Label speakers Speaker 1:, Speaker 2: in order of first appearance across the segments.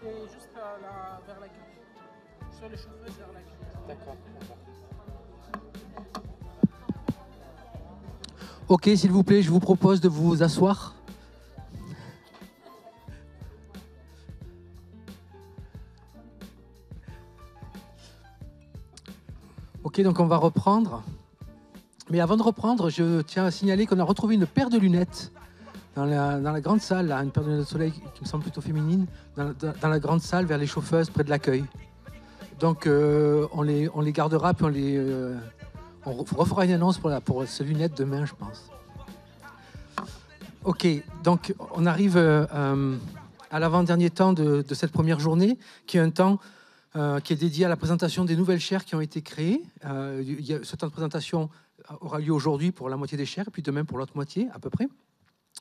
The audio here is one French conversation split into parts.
Speaker 1: est juste vers la cuve. Sur les chauffeuses vers la cuve.
Speaker 2: D'accord, d'accord.
Speaker 3: Ok, s'il vous plaît, je vous propose de vous asseoir. Ok, donc on va reprendre. Mais avant de reprendre, je tiens à signaler qu'on a retrouvé une paire de lunettes dans la grande salle, là, une paire de lunettes de soleil qui me semble plutôt féminine, dans la grande salle vers les chauffeuses près de l'accueil. Donc on les gardera, puis on refera une annonce pour ces lunettes demain, je pense. Ok, donc on arrive à l'avant-dernier temps de cette première journée, qui est un temps qui est dédié à la présentation des nouvelles chaires qui ont été créées. Ce temps de présentation aura lieu aujourd'hui pour la moitié des chaires, et puis demain pour l'autre moitié, à peu près.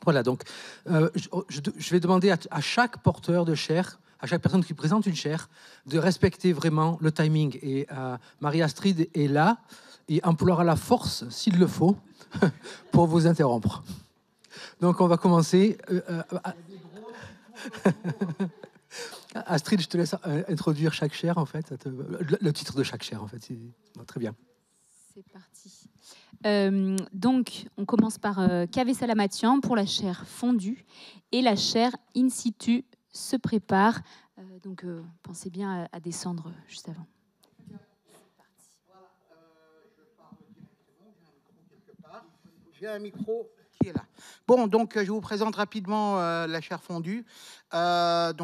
Speaker 3: Voilà, donc je vais demander à chaque porteur de chaire, à chaque personne qui présente une chaire, de respecter vraiment le timing. Et Marie-Astrid est là et emploiera la force, s'il le faut, pour vous interrompre. Donc on va commencer. Astrid, je te laisse introduire chaque chaire, en fait. Le titre de chaque chaire, en fait. Bon, très bien.
Speaker 4: C'est parti. Donc, on commence par Cavé Salamatian pour la chaire fondue. Et la chaire in situ se prépare. Donc, pensez bien à descendre juste avant.
Speaker 5: J'ai un micro qui est là. Bon, donc je vous présente rapidement la chaire fondue. La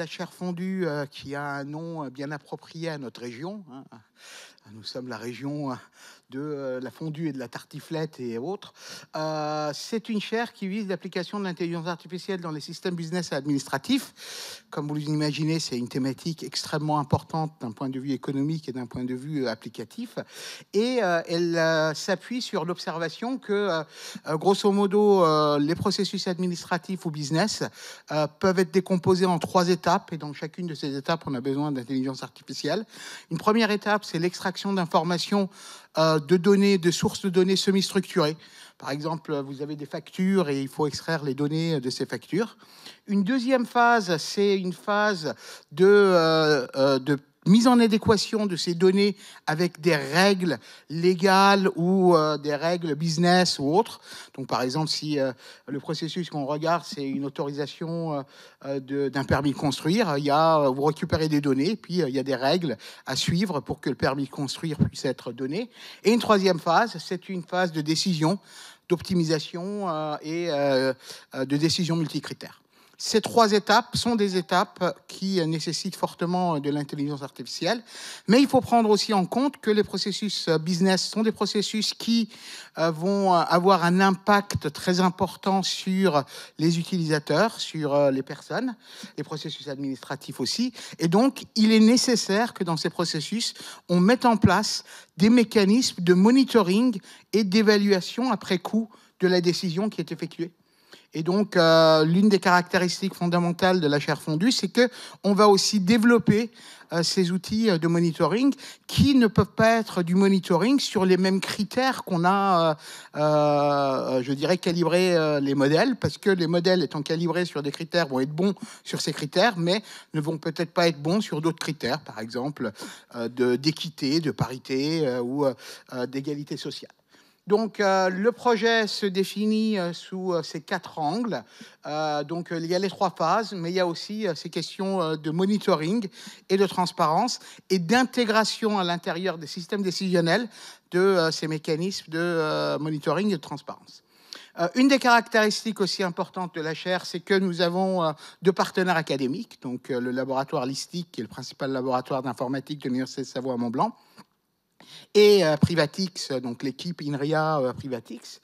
Speaker 5: chaire fondue qui a un nom bien approprié à notre région. Hein. Nous sommes la région de la fondue et de la tartiflette et autres. C'est une chaire qui vise l'application de l'intelligence artificielle dans les systèmes business et administratifs. Comme vous l'imaginez, c'est une thématique extrêmement importante d'un point de vue économique et d'un point de vue applicatif. Et elle s'appuie sur l'observation que, grosso modo, les processus administratifs ou business peuvent être décomposés en 3 étapes. Et dans chacune de ces étapes, on a besoin d'intelligence artificielle. Une première étape, c'est l'extraction d'informations de données, de sources de données semi-structurées. Par exemple, vous avez des factures et il faut extraire les données de ces factures. Une deuxième phase, c'est une phase de mise en adéquation de ces données avec des règles légales ou des règles business ou autres. Donc, par exemple, si le processus qu'on regarde, c'est une autorisation d'un permis de construire, vous récupérez des données, puis il y a des règles à suivre pour que le permis de construire puisse être donné. Et une troisième phase, c'est une phase de décision, d'optimisation et de décision multicritère. Ces 3 étapes sont des étapes qui nécessitent fortement de l'intelligence artificielle, mais il faut prendre aussi en compte que les processus business sont des processus qui vont avoir un impact très important sur les utilisateurs, sur les personnes, les processus administratifs aussi. Et donc, il est nécessaire que dans ces processus, on mette en place des mécanismes de monitoring et d'évaluation après coup de la décision qui est effectuée. Et donc, l'une des caractéristiques fondamentales de la chaire fondue, c'est qu'on va aussi développer ces outils de monitoring qui ne peuvent pas être du monitoring sur les mêmes critères qu'on a, je dirais, calibré les modèles, parce que les modèles étant calibrés sur des critères vont être bons sur ces critères, mais ne vont peut-être pas être bons sur d'autres critères, par exemple d'équité, de parité ou d'égalité sociale. Donc, le projet se définit sous ces 4 angles. Donc, il y a les 3 phases, mais il y a aussi ces questions de monitoring et de transparence et d'intégration à l'intérieur des systèmes décisionnels de ces mécanismes de monitoring et de transparence. Une des caractéristiques aussi importantes de la chaire, c'est que nous avons 2 partenaires académiques, donc le laboratoire LISTIC, qui est le principal laboratoire d'informatique de l'Université de Savoie-Mont-Blanc, et Privatix, donc l'équipe INRIA Privatix.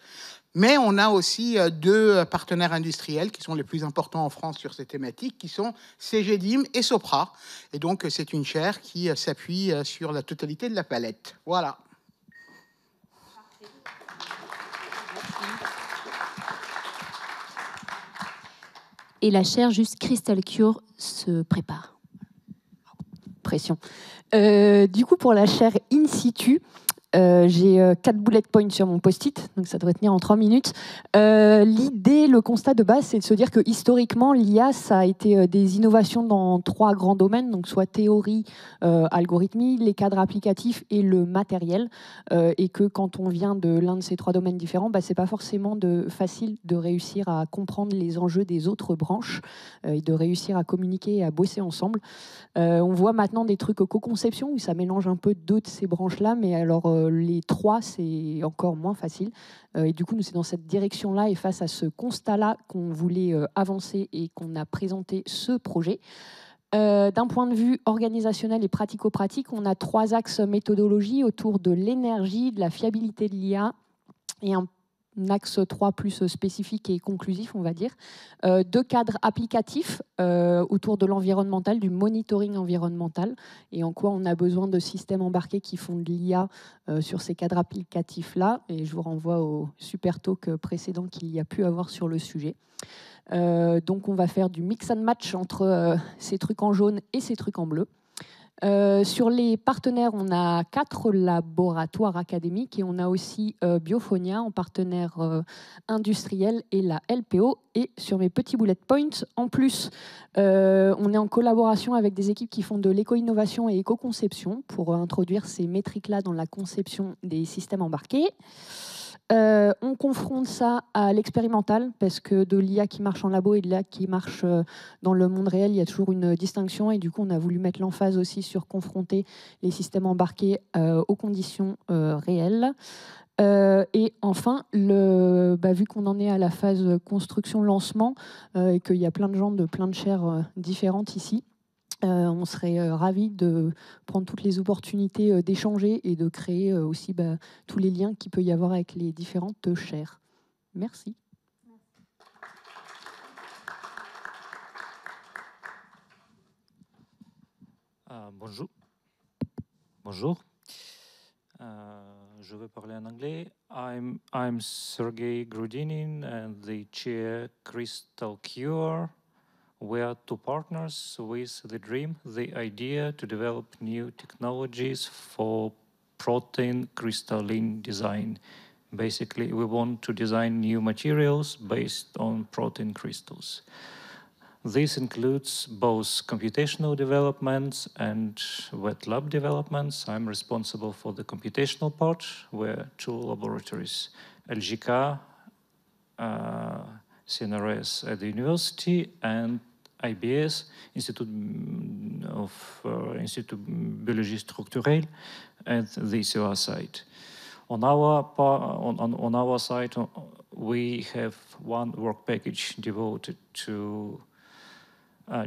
Speaker 5: Mais on a aussi 2 partenaires industriels qui sont les plus importants en France sur ces thématiques, qui sont CGDIM et Sopra. Et donc, c'est une chaire qui s'appuie sur la totalité de la palette. Voilà.
Speaker 4: Et la chaire juste Crystal Cure se prépare. Pression.
Speaker 6: Du coup, pour la chaire in situ,
Speaker 2: J'ai 4 bullet points sur mon post-it, donc ça devrait tenir en 3 minutes. L'idée, le constat de base, c'est de se dire que historiquement, l'IA, ça a été des innovations dans 3 grands domaines, donc soit théorie, algorithmie, les cadres applicatifs et le matériel. Et que quand on vient de l'un de ces 3 domaines différents, c'est pas forcément facile de réussir à comprendre les enjeux des autres branches et de réussir à communiquer et à bosser ensemble. On voit maintenant des trucs co-conception où ça mélange un peu 2 de ces branches-là, mais alors les 3, c'est encore moins facile. Et du coup, nous, c'est dans cette direction-là et face à ce constat-là qu'on voulait avancer et qu'on a présenté ce projet. D'un point de vue organisationnel et pratico-pratique, on a 3 axes méthodologie autour de l'énergie, de la fiabilité de l'IA et un axe 3 plus spécifique et conclusif, on va dire. 2 cadres applicatifs autour de l'environnemental, du monitoring environnemental, et en quoi on a besoin de systèmes embarqués qui font de l'IA sur ces cadres applicatifs-là. Et je vous renvoie au super talk précédent qu'il y a pu avoir sur le sujet. Donc on va faire du mix and match entre ces trucs en jaune et ces trucs en bleu. Sur les partenaires, on a 4 laboratoires académiques et on a aussi Biophonia en partenaire industriel et la LPO. Et sur mes petits bullet points, en plus, on est en collaboration avec des équipes qui font de l'éco-innovation et éco-conception pour introduire ces métriques-là dans la conception des systèmes embarqués. On confronte ça à l'expérimental parce que de l'IA qui marche en labo et de l'IA qui marche dans le monde réel, il y a toujours une distinction et du coup on a voulu mettre l'emphase aussi sur confronter les systèmes embarqués aux conditions réelles. Et enfin, vu qu'on en est à la phase construction-lancement et qu'il y a plein de gens de plein de chaires différentes ici, on serait ravis de prendre toutes les opportunités d'échanger et de créer aussi tous les liens qu'il peut y avoir avec les différentes chaires. Merci.
Speaker 6: Bonjour. Bonjour. Je vais parler en anglais. I'm Sergei Grudinin and the chair Crystal Cure. We are 2 partners with the dream, the idea to develop new technologies for protein crystalline design. Basically, we want to design new materials based on protein crystals. This includes both computational developments and wet lab developments. I'm responsible for the computational part, where 2 laboratories, LGK, CNRS at the university, and IBS, Institut Biologie Structurelle, at the CEA site. On our side, we have 1 work package devoted to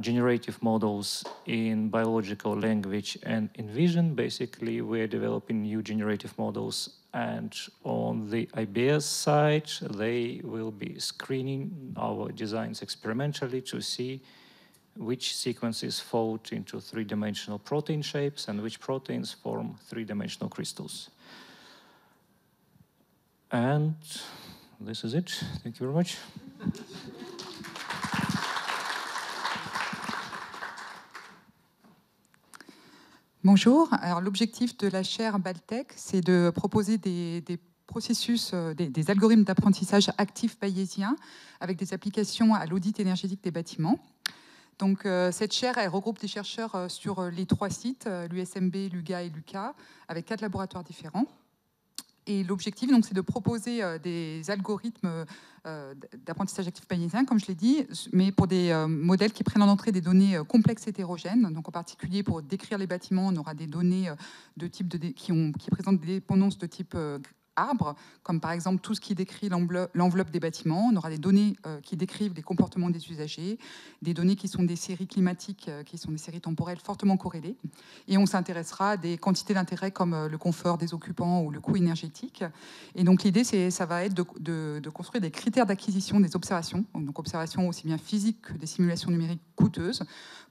Speaker 6: generative models in biological language and in vision. Basically, we're developing new generative models, and on the IBS side, they will be screening our designs experimentally to see which sequences fold into 3-dimensional protein shapes and which proteins form 3-dimensional crystals. And this is it. Thank you very much.
Speaker 7: Bonjour. Alors, l'objectif de la chaire Baltec, c'est de proposer des processus, des algorithmes d'apprentissage actifs bayésiens avec des applications à l'audit énergétique des bâtiments. Donc, cette chaire, elle regroupe des chercheurs sur les 3 sites, l'USMB, l'UGA et l'UQA, avec 4 laboratoires différents. Et l'objectif, donc, c'est de proposer des algorithmes d'apprentissage actif bayésien, comme je l'ai dit, mais pour des modèles qui prennent en entrée des données complexes hétérogènes. Donc, en particulier, pour décrire les bâtiments, on aura des données qui présentent des dépendances de type arbre, comme par exemple tout ce qui décrit l'enveloppe des bâtiments. On aura des données qui décrivent les comportements des usagers, des données qui sont des séries climatiques, qui sont des séries temporelles fortement corrélées. Et on s'intéressera à des quantités d'intérêt comme le confort des occupants ou le coût énergétique. Et donc l'idée, ça va être de construire des critères d'acquisition des observations, donc observations aussi bien physiques que des simulations numériques coûteuses,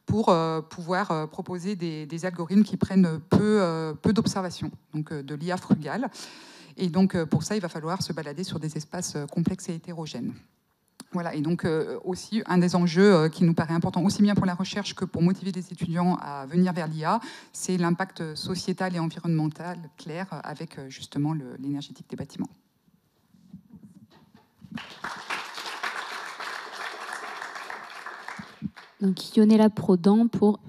Speaker 7: pour pouvoir proposer des algorithmes qui prennent peu d'observations, donc de l'IA frugale. Et donc, pour ça, il va falloir se balader sur des espaces complexes et hétérogènes. Voilà, et donc aussi un des enjeux qui nous paraît important, aussi bien pour la recherche que pour motiver les étudiants à venir vers l'IA, c'est l'impact sociétal et environnemental clair avec justement l'énergétique des bâtiments.
Speaker 4: Donc Ionela Prodan pour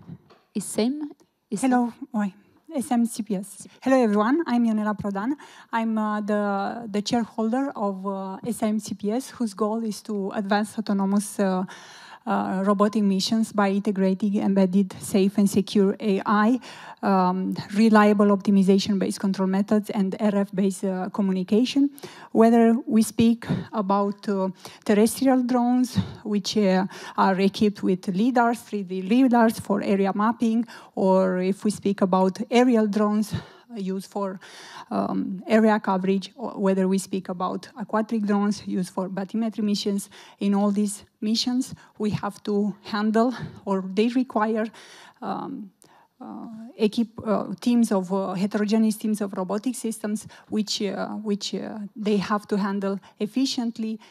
Speaker 4: SM.
Speaker 8: Hello, SMCPS. Hello everyone, I'm Ionela Prodan. I'm the chairholder of SMCPS, whose goal is to advance autonomous robotic missions by integrating embedded, safe and secure AI, reliable optimization-based control methods, and RF-based communication. Whether we speak about terrestrial drones, which are equipped with LiDARs, 3D LiDARs for area mapping, or if we speak about aerial drones used for area coverage, or whether we speak about aquatic drones used for bathymetry missions. In all these missions, we have to handle, or they require teams of heterogeneous teams of robotic systems, which they have to handle efficiently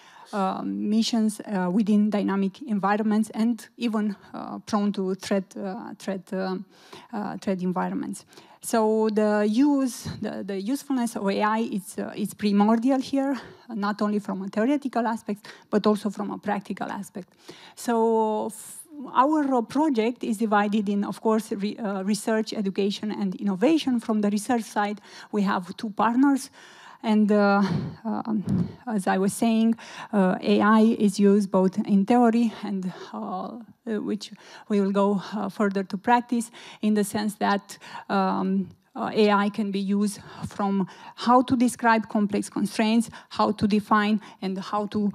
Speaker 8: missions within dynamic environments and even prone to threat environments. So the usefulness of AI is primordial here, not only from a theoretical aspect, but also from a practical aspect. So our project is divided in, of course, research, education, and innovation. From the research side, we have two partners. And as I was saying, AI is used both in theory and which we will go further to practice, in the sense that AI can be used from how to describe complex constraints, how to define, and how to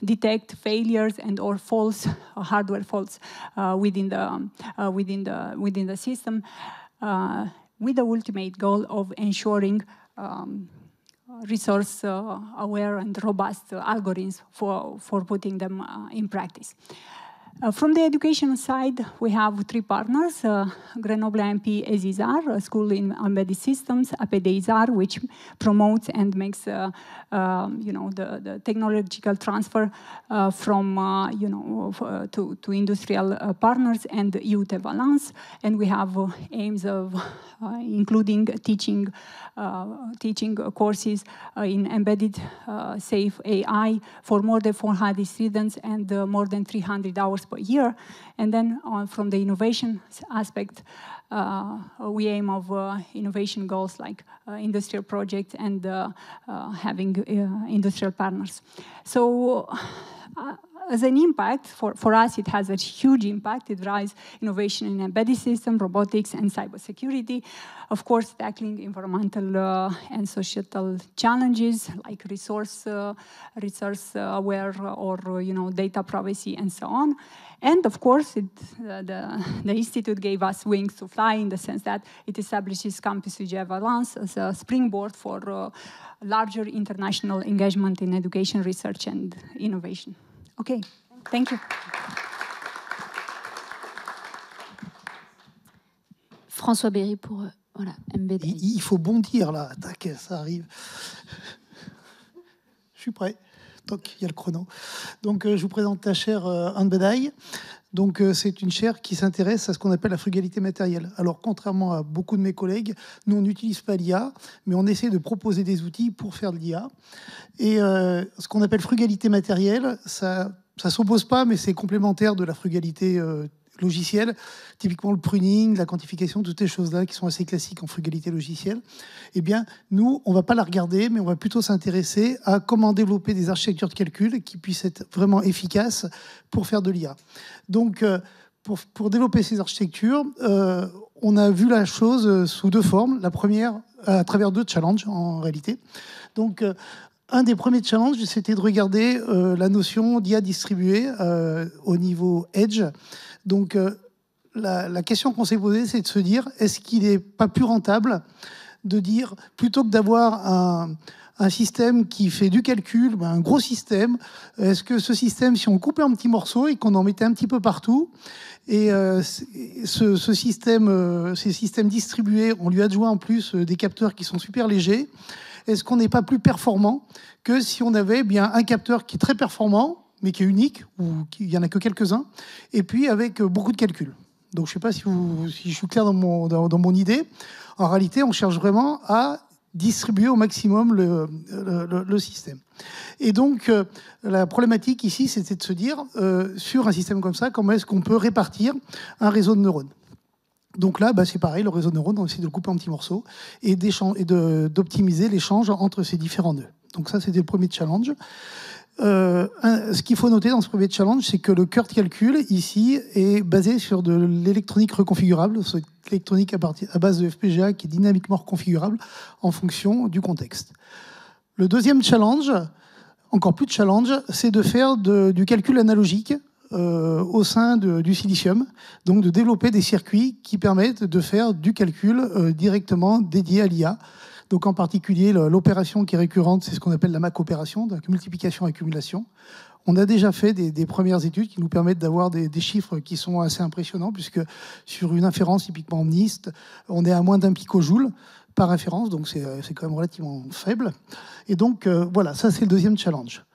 Speaker 8: detect failures and or faults, hardware faults within the system, with the ultimate goal of ensuring resource-aware and robust algorithms for putting them in practice. From the education side, we have three partners, Grenoble AMP ESISAR, a school in embedded systems, APDISAR, which promotes and makes the technological transfer from to industrial partners, and UT Valence. And we have aims of including teaching courses in embedded safe AI for more than 400 students and more than 300 hours per year. And then from the innovation aspect, we aim of innovation goals like industrial projects and having industrial partners. So as an impact, for us, it has a huge impact. It drives innovation in embedded system, robotics, and cybersecurity. Of course, tackling environmental and societal challenges like resource-aware or data privacy and so on. And of course, the Institute gave us wings to fly, in the sense that it establishes Campus UGI Valence as a springboard for larger international engagement in education, research, and innovation. Okay, thank you.
Speaker 4: François Berry pour MBD.
Speaker 1: Il faut bondir là, tac, ça arrive. Je suis prêt. Toc, il y a le chrono. Donc, je vous présente la chaire Embedded. Donc, c'est une chaire qui s'intéresse à ce qu'on appelle la frugalité matérielle. Alors, contrairement à beaucoup de mes collègues, nous, on n'utilise pas l'IA, mais on essaie de proposer des outils pour faire de l'IA. Et ce qu'on appelle frugalité matérielle, ça ne s'oppose pas, mais c'est complémentaire de la frugalité logicielle. Typiquement, le pruning, la quantification, toutes ces choses-là qui sont assez classiques en frugalité logicielle. Eh bien, nous, on ne va pas la regarder, mais on va plutôt s'intéresser à comment développer des architectures de calcul qui puissent être vraiment efficaces pour faire de l'IA. Donc, pour développer ces architectures, on a vu la chose sous deux formes. La première, à travers deux challenges, en réalité. Donc, un des premiers challenges, c'était de regarder la notion d'IA distribuée au niveau Edge. Donc, la question qu'on s'est posée, c'est de se dire, est-ce qu'il n'est pas plus rentable de dire, plutôt que d'avoir un système qui fait du calcul, un gros système, est-ce que ce système, si on le coupait en petits morceaux et qu'on en mettait un petit peu partout, et ces systèmes distribués, on lui adjoint en plus des capteurs qui sont super légers, est-ce qu'on n'est pas plus performant que si on avait bien un capteur qui est très performant, mais qui est unique, ou il n'y en a que quelques-uns, et puis avec beaucoup de calculs. Donc je ne sais pas si je suis clair dans mon idée. En réalité, on cherche vraiment à distribuer au maximum le système. Et donc, la problématique ici, c'était de se dire, sur un système comme ça, comment est-ce qu'on peut répartir un réseau de neurones. Donc là, c'est pareil, le réseau de neurones, on essaie de le couper en petits morceaux et d'optimiser l'échange entre ces différents nœuds. Donc ça, c'était le premier challenge. Ce qu'il faut noter dans ce premier challenge, c'est que le cœur de calcul, ici, est basé sur de l'électronique reconfigurable, c'est l'électronique à base de FPGA qui est dynamiquement reconfigurable en fonction du contexte. Le deuxième challenge, encore plus de challenge, c'est de faire du calcul analogique au sein du silicium, donc de développer des circuits qui permettent de faire du calcul directement dédié à l'IA. Donc en particulier, l'opération qui est récurrente, c'est ce qu'on appelle la MAC opération, donc multiplication-accumulation. On a déjà fait des premières études qui nous permettent d'avoir des chiffres qui sont assez impressionnants, puisque sur une inférence typiquement omniste, on est à moins d'1 picojoule par inférence, donc c'est quand même relativement faible. Et donc voilà, ça c'est le deuxième challenge.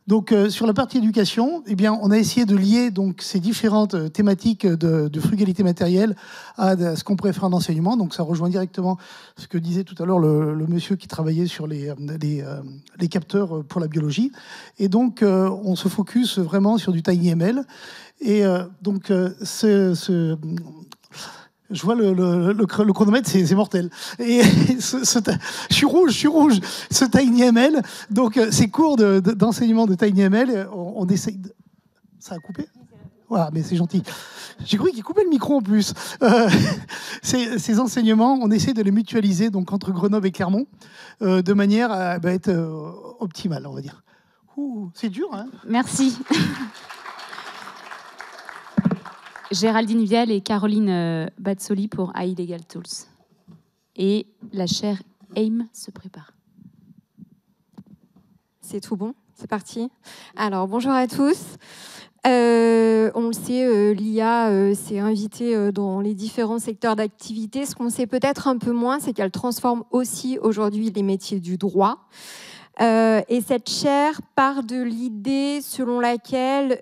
Speaker 1: Donc sur la partie éducation, eh bien, on a essayé de lier donc, ces différentes thématiques de frugalité matérielle à ce qu'on pourrait faire en enseignement. Donc ça rejoint directement ce que disait tout à l'heure le monsieur qui travaillait sur les capteurs pour la biologie. Et donc on se focus vraiment sur du TinyML. Et donc je vois le chronomètre, c'est mortel. Et je suis rouge. Ce TinyML, donc ces cours d'enseignement de TinyML, on essaye de... Ça a coupé ? Voilà, mais c'est gentil. J'ai cru qu'il coupait le micro en plus. Ces enseignements, on essaie de les mutualiser donc, entre Grenoble et Clermont, de manière à être optimale, on va dire. C'est dur, hein ?
Speaker 4: Merci. Géraldine Vial et Caroline Bazzoli pour iLegal Tools. Et la chaire AIM se prépare.
Speaker 9: C'est tout bon, c'est parti. Alors, bonjour à tous. On le sait, l'IA s'est invitée dans les différents secteurs d'activité. Ce qu'on sait peut-être un peu moins, c'est qu'elle transforme aussi aujourd'hui les métiers du droit. Et cette chaire part de l'idée selon laquelle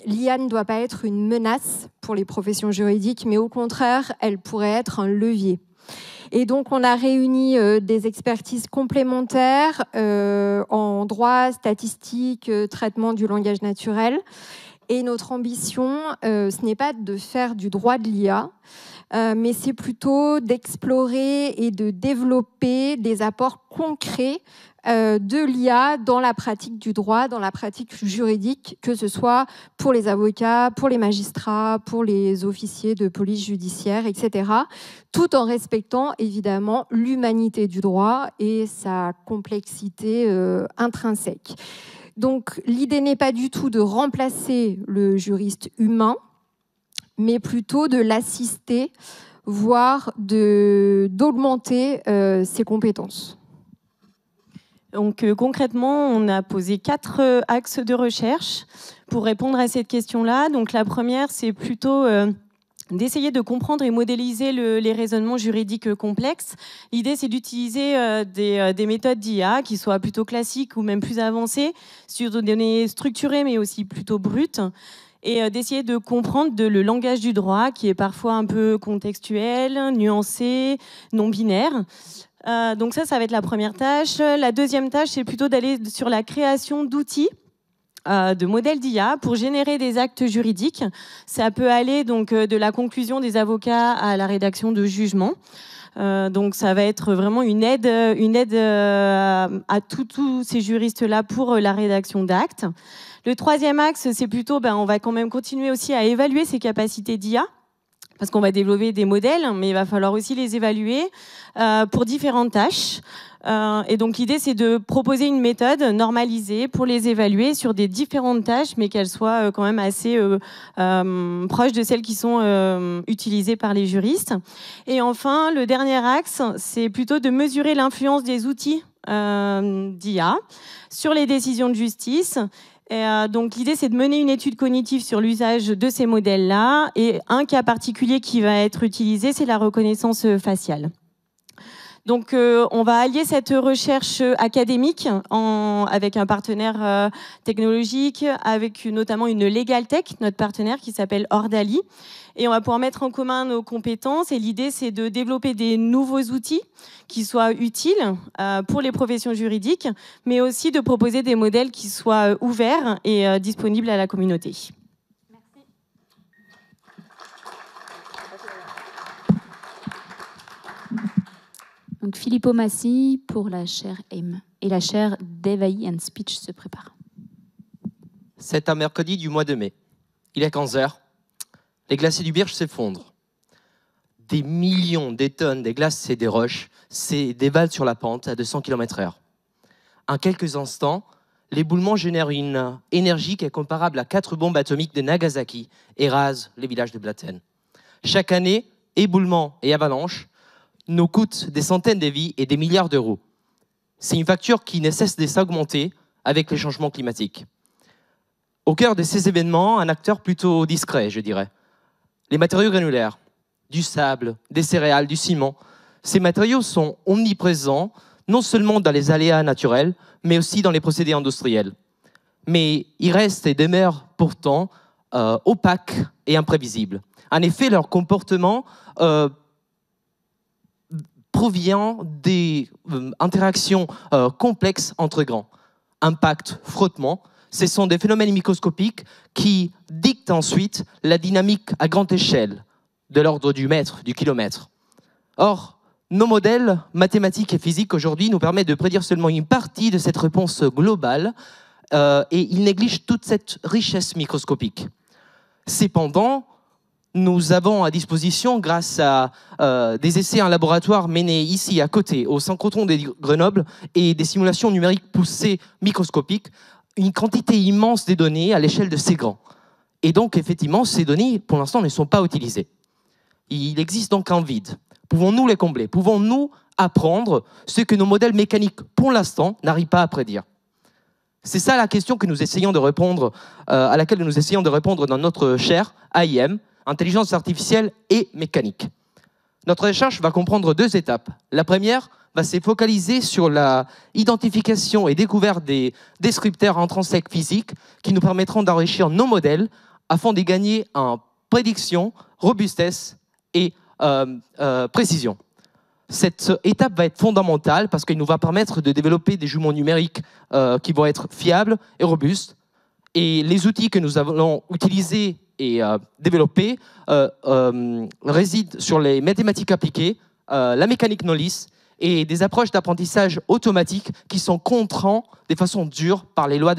Speaker 9: l'IA ne doit pas être une menace pour les professions juridiques, mais au contraire, elle pourrait être un levier. Et donc, on a réuni des expertises complémentaires en droit, statistique, traitement du langage naturel. Et notre ambition, ce n'est pas de faire du droit de l'IA, mais c'est plutôt d'explorer et de développer des apports concrets de l'IA dans la pratique du droit, dans la pratique juridique, que ce soit pour les avocats, pour les magistrats, pour les officiers de police judiciaire, etc., tout en respectant évidemment l'humanité du droit et sa complexité intrinsèque. Donc l'idée n'est pas du tout de remplacer le juriste humain, mais plutôt de l'assister, voire d'augmenter ses compétences.
Speaker 10: Donc concrètement, on a posé 4 axes de recherche pour répondre à cette question-là. Donc la première, c'est plutôt d'essayer de comprendre et modéliser les raisonnements juridiques complexes. L'idée, c'est d'utiliser des méthodes d'IA qui soient plutôt classiques ou même plus avancées, sur des données structurées mais aussi plutôt brutes, et d'essayer de comprendre le langage du droit qui est parfois un peu contextuel, nuancé, non binaire. Donc ça va être la première tâche. La deuxième tâche, c'est plutôt d'aller sur la création d'outils, de modèles d'IA pour générer des actes juridiques. Ça peut aller donc de la conclusion des avocats à la rédaction de jugements. Donc ça va être vraiment une aide à tous ces juristes-là pour la rédaction d'actes. Le troisième axe, c'est plutôt, on va quand même continuer aussi à évaluer ces capacités d'IA, parce qu'on va développer des modèles, mais il va falloir aussi les évaluer pour différentes tâches. Et donc l'idée, c'est de proposer une méthode normalisée pour les évaluer sur des différentes tâches, mais qu'elles soient quand même assez proches de celles qui sont utilisées par les juristes. Et enfin, le dernier axe, c'est plutôt de mesurer l'influence des outils d'IA sur les décisions de justice. Et donc l'idée, c'est de mener une étude cognitive sur l'usage de ces modèles-là. Et un cas particulier qui va être utilisé, c'est la reconnaissance faciale. Donc, on va allier cette recherche académique avec un partenaire technologique, avec notamment une Legal Tech, notre partenaire qui s'appelle Ordali. Et on va pouvoir mettre en commun nos compétences. Et l'idée, c'est de développer des nouveaux outils qui soient utiles pour les professions juridiques, mais aussi de proposer des modèles qui soient ouverts et disponibles à la communauté.
Speaker 4: Donc Filippo Massi pour la chaire AIM. Et la chaire Dev.AI and Speech se prépare.
Speaker 11: C'est un mercredi du mois de mai. Il est 15h. Les glaciers du Birch s'effondrent. Des millions de tonnes de glaces et des roches dévalent sur la pente à 200 km/h. En quelques instants, l'éboulement génère une énergie qui est comparable à 4 bombes atomiques de Nagasaki et rase les villages de Blatten. Chaque année, éboulement et avalanche nous coûtent des centaines de vies et des milliards d'euros. C'est une facture qui ne cesse de s'augmenter avec les changements climatiques. Au cœur de ces événements, un acteur plutôt discret, je dirais. Les matériaux granulaires, du sable, des céréales, du ciment. Ces matériaux sont omniprésents, non seulement dans les aléas naturels, mais aussi dans les procédés industriels. Mais ils restent et demeurent pourtant opaques et imprévisibles. En effet, leur comportement provient des interactions complexes entre grands. Impact, frottement, ce sont des phénomènes microscopiques qui dictent ensuite la dynamique à grande échelle, de l'ordre du mètre, du kilomètre. Or, nos modèles mathématiques et physiques aujourd'hui nous permettent de prédire seulement une partie de cette réponse globale et ils négligent toute cette richesse microscopique. Cependant, nous avons à disposition, grâce à des essais en laboratoire menés ici à côté, au synchrotron de Grenoble, et des simulations numériques poussées microscopiques, une quantité immense de données à l'échelle de ces grands. Et donc, effectivement, ces données, pour l'instant, ne sont pas utilisées. Il existe donc un vide. Pouvons-nous les combler? Pouvons-nous apprendre ce que nos modèles mécaniques, pour l'instant, n'arrivent pas à prédire? C'est ça la question que nous essayons de répondre, à laquelle nous essayons de répondre dans notre chaire AIM, Intelligence artificielle et mécanique. Notre recherche va comprendre 2 étapes. La première va se focaliser sur la identification et découverte des descripteurs intrinsèques physiques qui nous permettront d'enrichir nos modèles afin de gagner en prédiction, robustesse et précision. Cette étape va être fondamentale parce qu'elle nous va permettre de développer des jugements numériques qui vont être fiables et robustes. Et les outils que nous allons utiliser et développés résident sur les mathématiques appliquées, la mécanique non lisse et des approches d'apprentissage automatique qui sont contraints de façon dure par les lois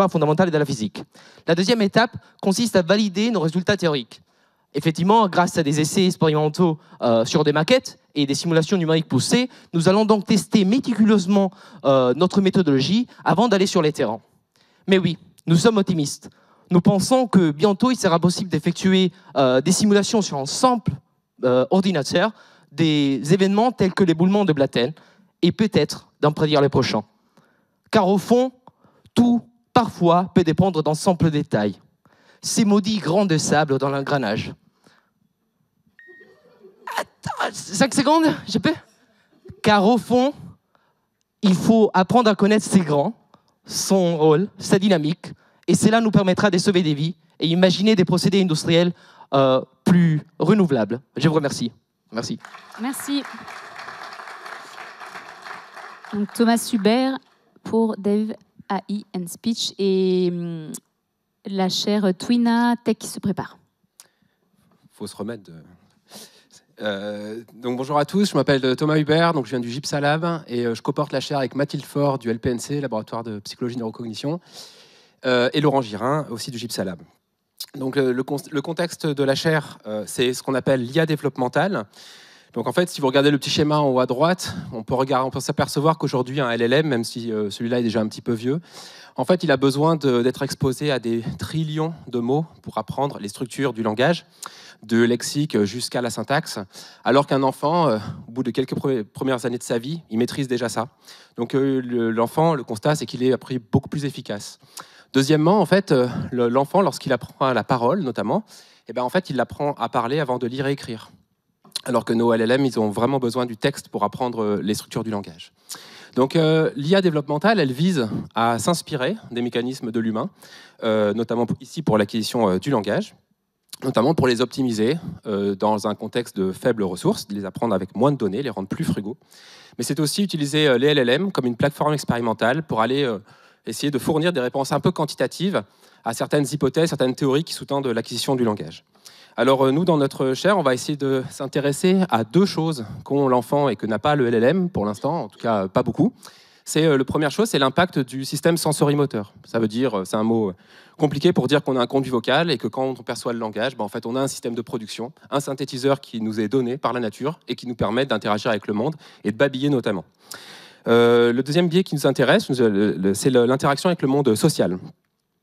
Speaker 11: fondamentales de la physique. La deuxième étape consiste à valider nos résultats théoriques. Effectivement, grâce à des essais expérimentaux sur des maquettes et des simulations numériques poussées, nous allons donc tester méticuleusement notre méthodologie avant d'aller sur les terrains. Mais oui, nous sommes optimistes. Nous pensons que bientôt, il sera possible d'effectuer des simulations sur un simple ordinateur des événements tels que l'éboulement de Blatten et peut-être d'en prédire les prochains. Car au fond, tout, parfois, peut dépendre d'un simple détail. Ces maudits grains de sable dans l'engrenage. Attends, 5 secondes, je peux? Car au fond, il faut apprendre à connaître ces grains, son rôle, sa dynamique, et cela nous permettra de sauver des vies et imaginer des procédés industriels plus renouvelables. Je vous remercie. Merci.
Speaker 4: Merci. Donc, Thomas Subert pour Dev.AI and Speech et la chaire Twina Tech qui se prépare.
Speaker 12: Il faut se remettre de... donc bonjour à tous, je m'appelle Thomas Hubert, donc je viens du GIPSA et je coporte la chaire avec Mathilde Faure du LPNC, laboratoire de psychologie et neurocognition, et Laurent Girin, aussi du GIPSA. Donc le contexte de la chaire, c'est ce qu'on appelle l'IA développementale. Donc en fait, si vous regardez le petit schéma en haut à droite, on peut s'apercevoir qu'aujourd'hui, un LLM, même si celui-là est déjà un petit peu vieux, en fait, il a besoin d'être exposé à des trillions de mots pour apprendre les structures du langage, de lexique jusqu'à la syntaxe, alors qu'un enfant, au bout de quelques premières années de sa vie, il maîtrise déjà ça. Donc l'enfant, le constat, c'est qu'il est appris beaucoup plus efficace. Deuxièmement, en fait, l'enfant, lorsqu'il apprend la parole, notamment, en fait, il apprend à parler avant de lire et écrire. alors que nos LLM, ils ont vraiment besoin du texte pour apprendre les structures du langage. Donc l'IA développementale, elle vise à s'inspirer des mécanismes de l'humain, notamment ici pour l'acquisition du langage, notamment pour les optimiser dans un contexte de faibles ressources, les apprendre avec moins de données, les rendre plus frugaux. Mais c'est aussi utiliser les LLM comme une plateforme expérimentale pour aller essayer de fournir des réponses un peu quantitatives à certaines hypothèses, certaines théories qui sous-tendent l'acquisition du langage. Alors nous, dans notre chaire, on va essayer de s'intéresser à deux choses qu'ont l'enfant et que n'a pas le LLM pour l'instant, en tout cas pas beaucoup. La première chose, c'est l'impact du système sensorimoteur. Ça veut dire, c'est un mot compliqué pour dire qu'on a un conduit vocal et que quand on perçoit le langage, en fait, on a un système de production, un synthétiseur qui nous est donné par la nature et qui nous permet d'interagir avec le monde et de babiller notamment. Le deuxième biais qui nous intéresse, c'est l'interaction avec le monde social.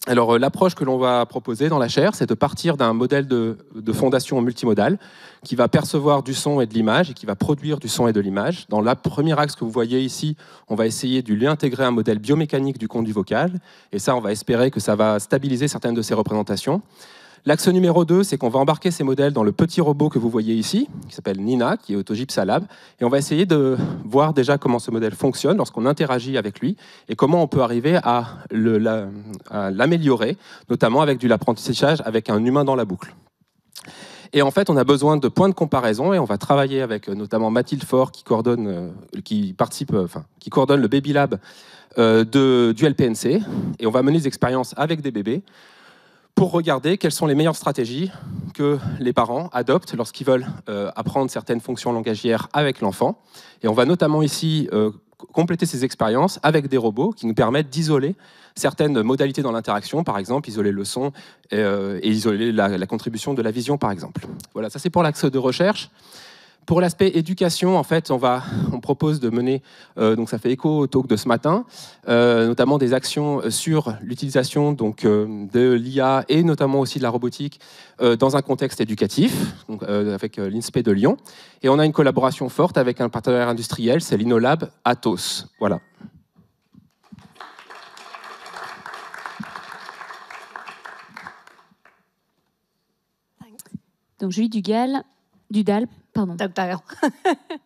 Speaker 12: Alors l'approche que l'on va proposer dans la chaire, c'est de partir d'un modèle de fondation multimodale qui va percevoir du son et de l'image et qui va produire du son et de l'image. Dans le premier axe que vous voyez ici, on va essayer de lui intégrer un modèle biomécanique du conduit vocal, et ça, on va espérer que ça va stabiliser certaines de ces représentations. L'axe numéro 2, c'est qu'on va embarquer ces modèles dans le petit robot que vous voyez ici, qui s'appelle Nina, qui est au GypsaLab, et on va essayer de voir déjà comment ce modèle fonctionne lorsqu'on interagit avec lui, et comment on peut arriver à l'améliorer, notamment avec de l'apprentissage avec un humain dans la boucle. Et en fait, on a besoin de points de comparaison, et on va travailler avec notamment Mathilde Faure, qui coordonne le Baby Lab du LPNC, et on va mener des expériences avec des bébés, pour regarder quelles sont les meilleures stratégies que les parents adoptent lorsqu'ils veulent apprendre certaines fonctions langagières avec l'enfant. Et on va notamment ici compléter ces expériences avec des robots qui nous permettent d'isoler certaines modalités dans l'interaction, par exemple isoler le son et isoler la contribution de la vision, par exemple. Voilà, ça c'est pour l'axe de recherche. Pour l'aspect éducation, en fait, on propose de mener, donc ça fait écho au talk de ce matin, notamment des actions sur l'utilisation de l'IA et notamment aussi de la robotique dans un contexte éducatif, donc, avec l'INSPE de Lyon. Et on a une collaboration forte avec un partenaire industriel, c'est l'InnoLab Atos. Voilà.
Speaker 4: Donc Julie Dudal, pardon.
Speaker 13: Dugdale.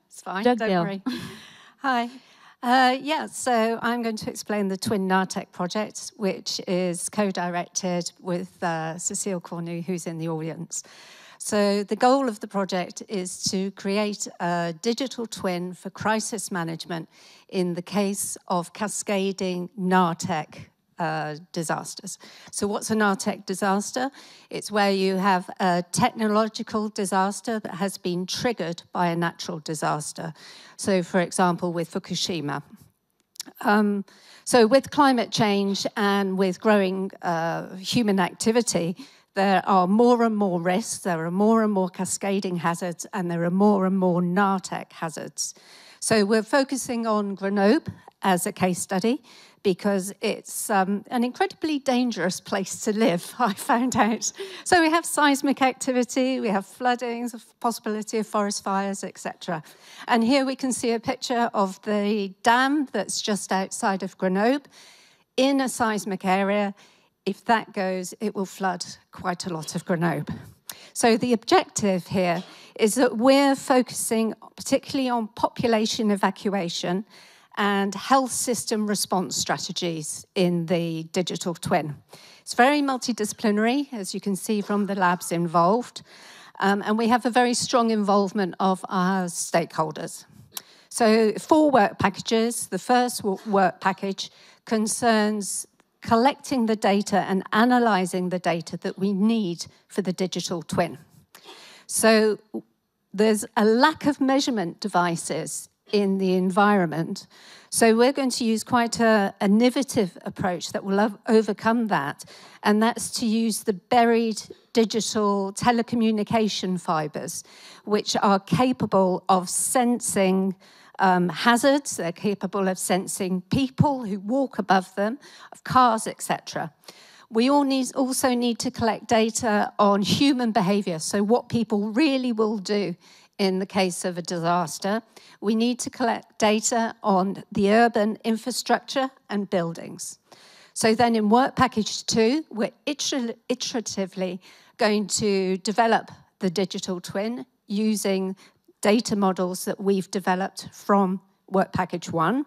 Speaker 13: It's fine,
Speaker 4: Dugdale.
Speaker 13: don't worry. Hi. So I'm going to explain the Twin NARTEC project, which is co-directed with Cecile Cornu, who's in the audience. So the goal of the project is to create a digital twin for crisis management in the case of cascading NARTEC disasters. So what's a NARTEC disaster? It's where you have a technological disaster that has been triggered by a natural disaster. So for example, with Fukushima. So with climate change and with growing human activity, there are more and more risks, there are more and more cascading hazards, and there are more and more NARTEC hazards. So we're focusing on Grenoble as a case study, because it's an incredibly dangerous place to live, I found out. So we have seismic activity, we have floodings, possibility of forest fires, etc. And here we can see a picture of the dam that's just outside of Grenoble in a seismic area. If that goes, it will flood quite a lot of Grenoble. So the objective here is that we're focusing particularly on population evacuation and health system response strategies in the digital twin. It's very multidisciplinary, as you can see from the labs involved, and we have a very strong involvement of our stakeholders. So 4 work packages. The first work package concerns collecting the data and analysing the data that we need for the digital twin. So there's a lack of measurement devices in the environment. So we're going to use quite an innovative approach that will overcome that, and that's to use the buried digital telecommunication fibres, which are capable of sensing hazards, they're capable of sensing people who walk above them, of cars, etc. We also need to collect data on human behaviour, so what people really will do in the case of a disaster. We need to collect data on the urban infrastructure and buildings. So then in work package 2, we're iteratively going to develop the digital twin using data models that we've developed from Work Package 1.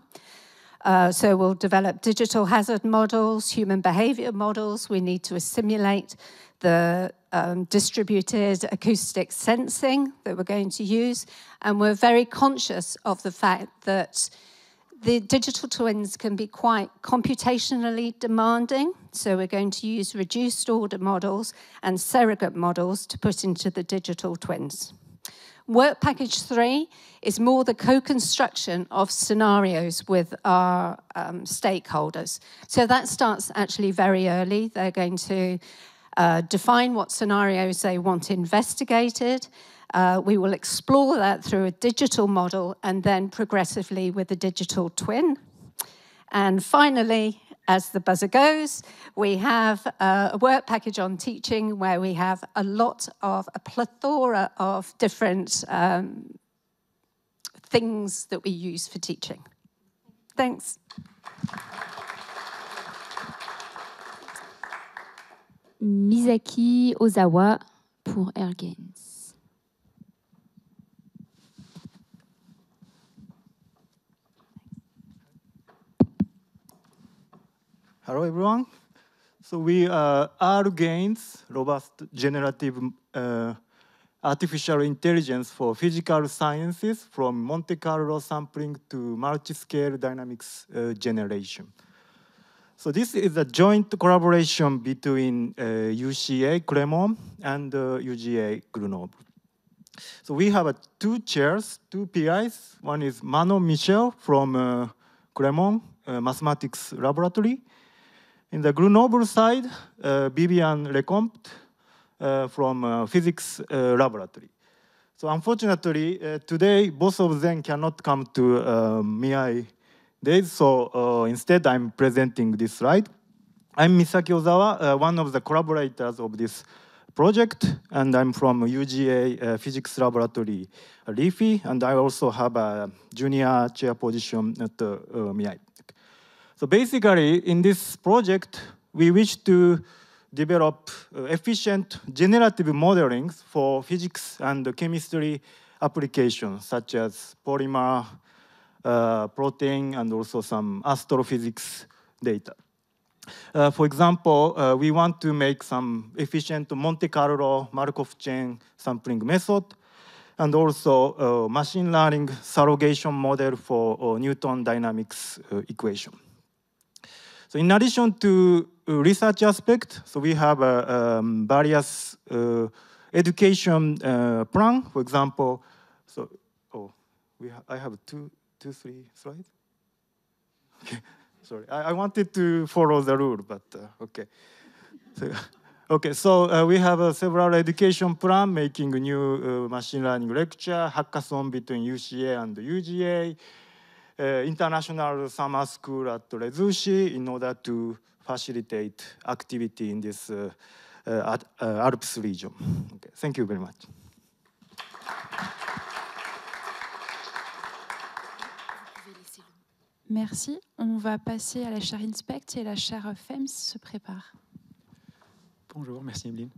Speaker 13: So we'll develop digital hazard models, human behavior models. We need to assimilate the distributed acoustic sensing that we're going to use. And we're very conscious of the fact that the digital twins can be quite computationally demanding. So we're going to use reduced order models and surrogate models to put into the digital twins. Work Package 3 is more the co-construction of scenarios with our stakeholders. So that starts actually very early. They're going to define what scenarios they want investigated. We will explore that through a digital model and then progressively with a digital twin. And finally, as the buzzer goes, we have a work package on teaching where we have a plethora of different things that we use for teaching. Thanks.
Speaker 4: Misaki Ozawa pour Airgains.
Speaker 14: Hello, everyone. So we are Airgains, robust generative artificial intelligence for physical sciences from Monte Carlo sampling to multi-scale dynamics generation. So this is a joint collaboration between UCA Clermont and UGA Grenoble. So we have two chairs, two PIs. One is Manon Michel from Clermont Mathematics Laboratory. In the Grenoble side, Viviane Lecomte from Physics Laboratory. So unfortunately, today, both of them cannot come to MIAI days, so instead I'm presenting this slide. I'm Misaki Ozawa, one of the collaborators of this project, and I'm from UGA Physics Laboratory, LEAFY, and I also have a junior chair position at MIAI. So basically, in this project, we wish to develop efficient generative modeling for physics and chemistry applications, such as polymer, protein, and also some astrophysics data. For example, we want to make some efficient Monte Carlo Markov chain sampling method, and also machine learning surrogation model for Newton dynamics equation. So in addition to research aspect, so we have various education plan. For example, so I have three slides. Okay, sorry. I wanted to follow the rule, but okay. So we have several education plan, making new machine learning lecture, hackathon between UCA and UGA, international summer school at Lezushi in order to facilitate activity in this Alps region. Okay, thank you very much.
Speaker 15: Merci. On va passer à la chaire Inspect et la chaire FEMS se prépare.
Speaker 16: Bonjour, merci Emeline.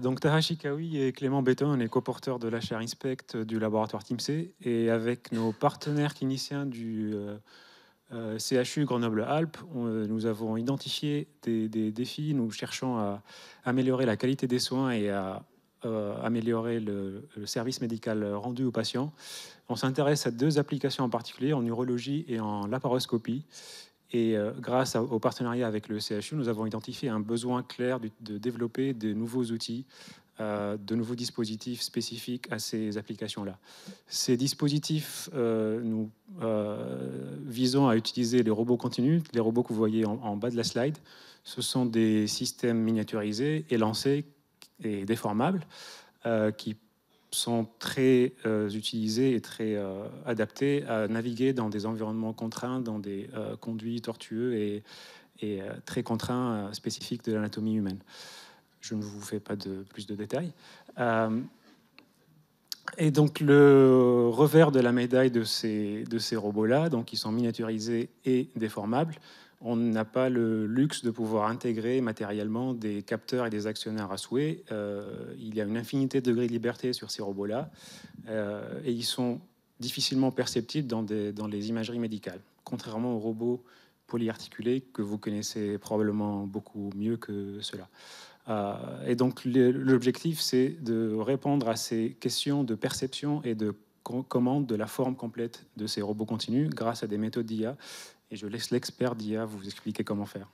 Speaker 16: Donc Tarashi Kawi et Clément Béton, on est coporteurs de la chaire Inspect du laboratoire TIMC, et avec nos partenaires cliniciens du CHU Grenoble-Alpes, nous avons identifié des défis. Nous cherchons à améliorer la qualité des soins et à améliorer le service médical rendu aux patients. On s'intéresse à deux applications en particulier, en urologie et en laparoscopie. Et grâce au partenariat avec le CHU, nous avons identifié un besoin clair de développer de nouveaux outils, de nouveaux dispositifs spécifiques à ces applications-là. Ces dispositifs, nous visons à utiliser les robots continus, les robots que vous voyez en bas de la slide. Ce sont des systèmes miniaturisés, élancés et déformables, qui sont très utilisés et très adaptés à naviguer dans des environnements contraints, dans des conduits tortueux et très contraints, spécifiques de l'anatomie humaine. Je ne vous fais pas plus de détails. Et donc le revers de la médaille de ces robots-là, donc ils sont miniaturisés et déformables. On n'a pas le luxe de pouvoir intégrer matériellement des capteurs et des actionnaires à souhait. Il y a une infinité de degrés de liberté sur ces robots-là et ils sont difficilement perceptibles dans les imageries médicales, contrairement aux robots polyarticulés que vous connaissez probablement beaucoup mieux que cela. Et donc l'objectif, c'est de répondre à ces questions de perception et de commande de la forme complète de ces robots continus grâce à des méthodes d'IA. Et je laisse l'expert d'IA vous expliquer comment faire.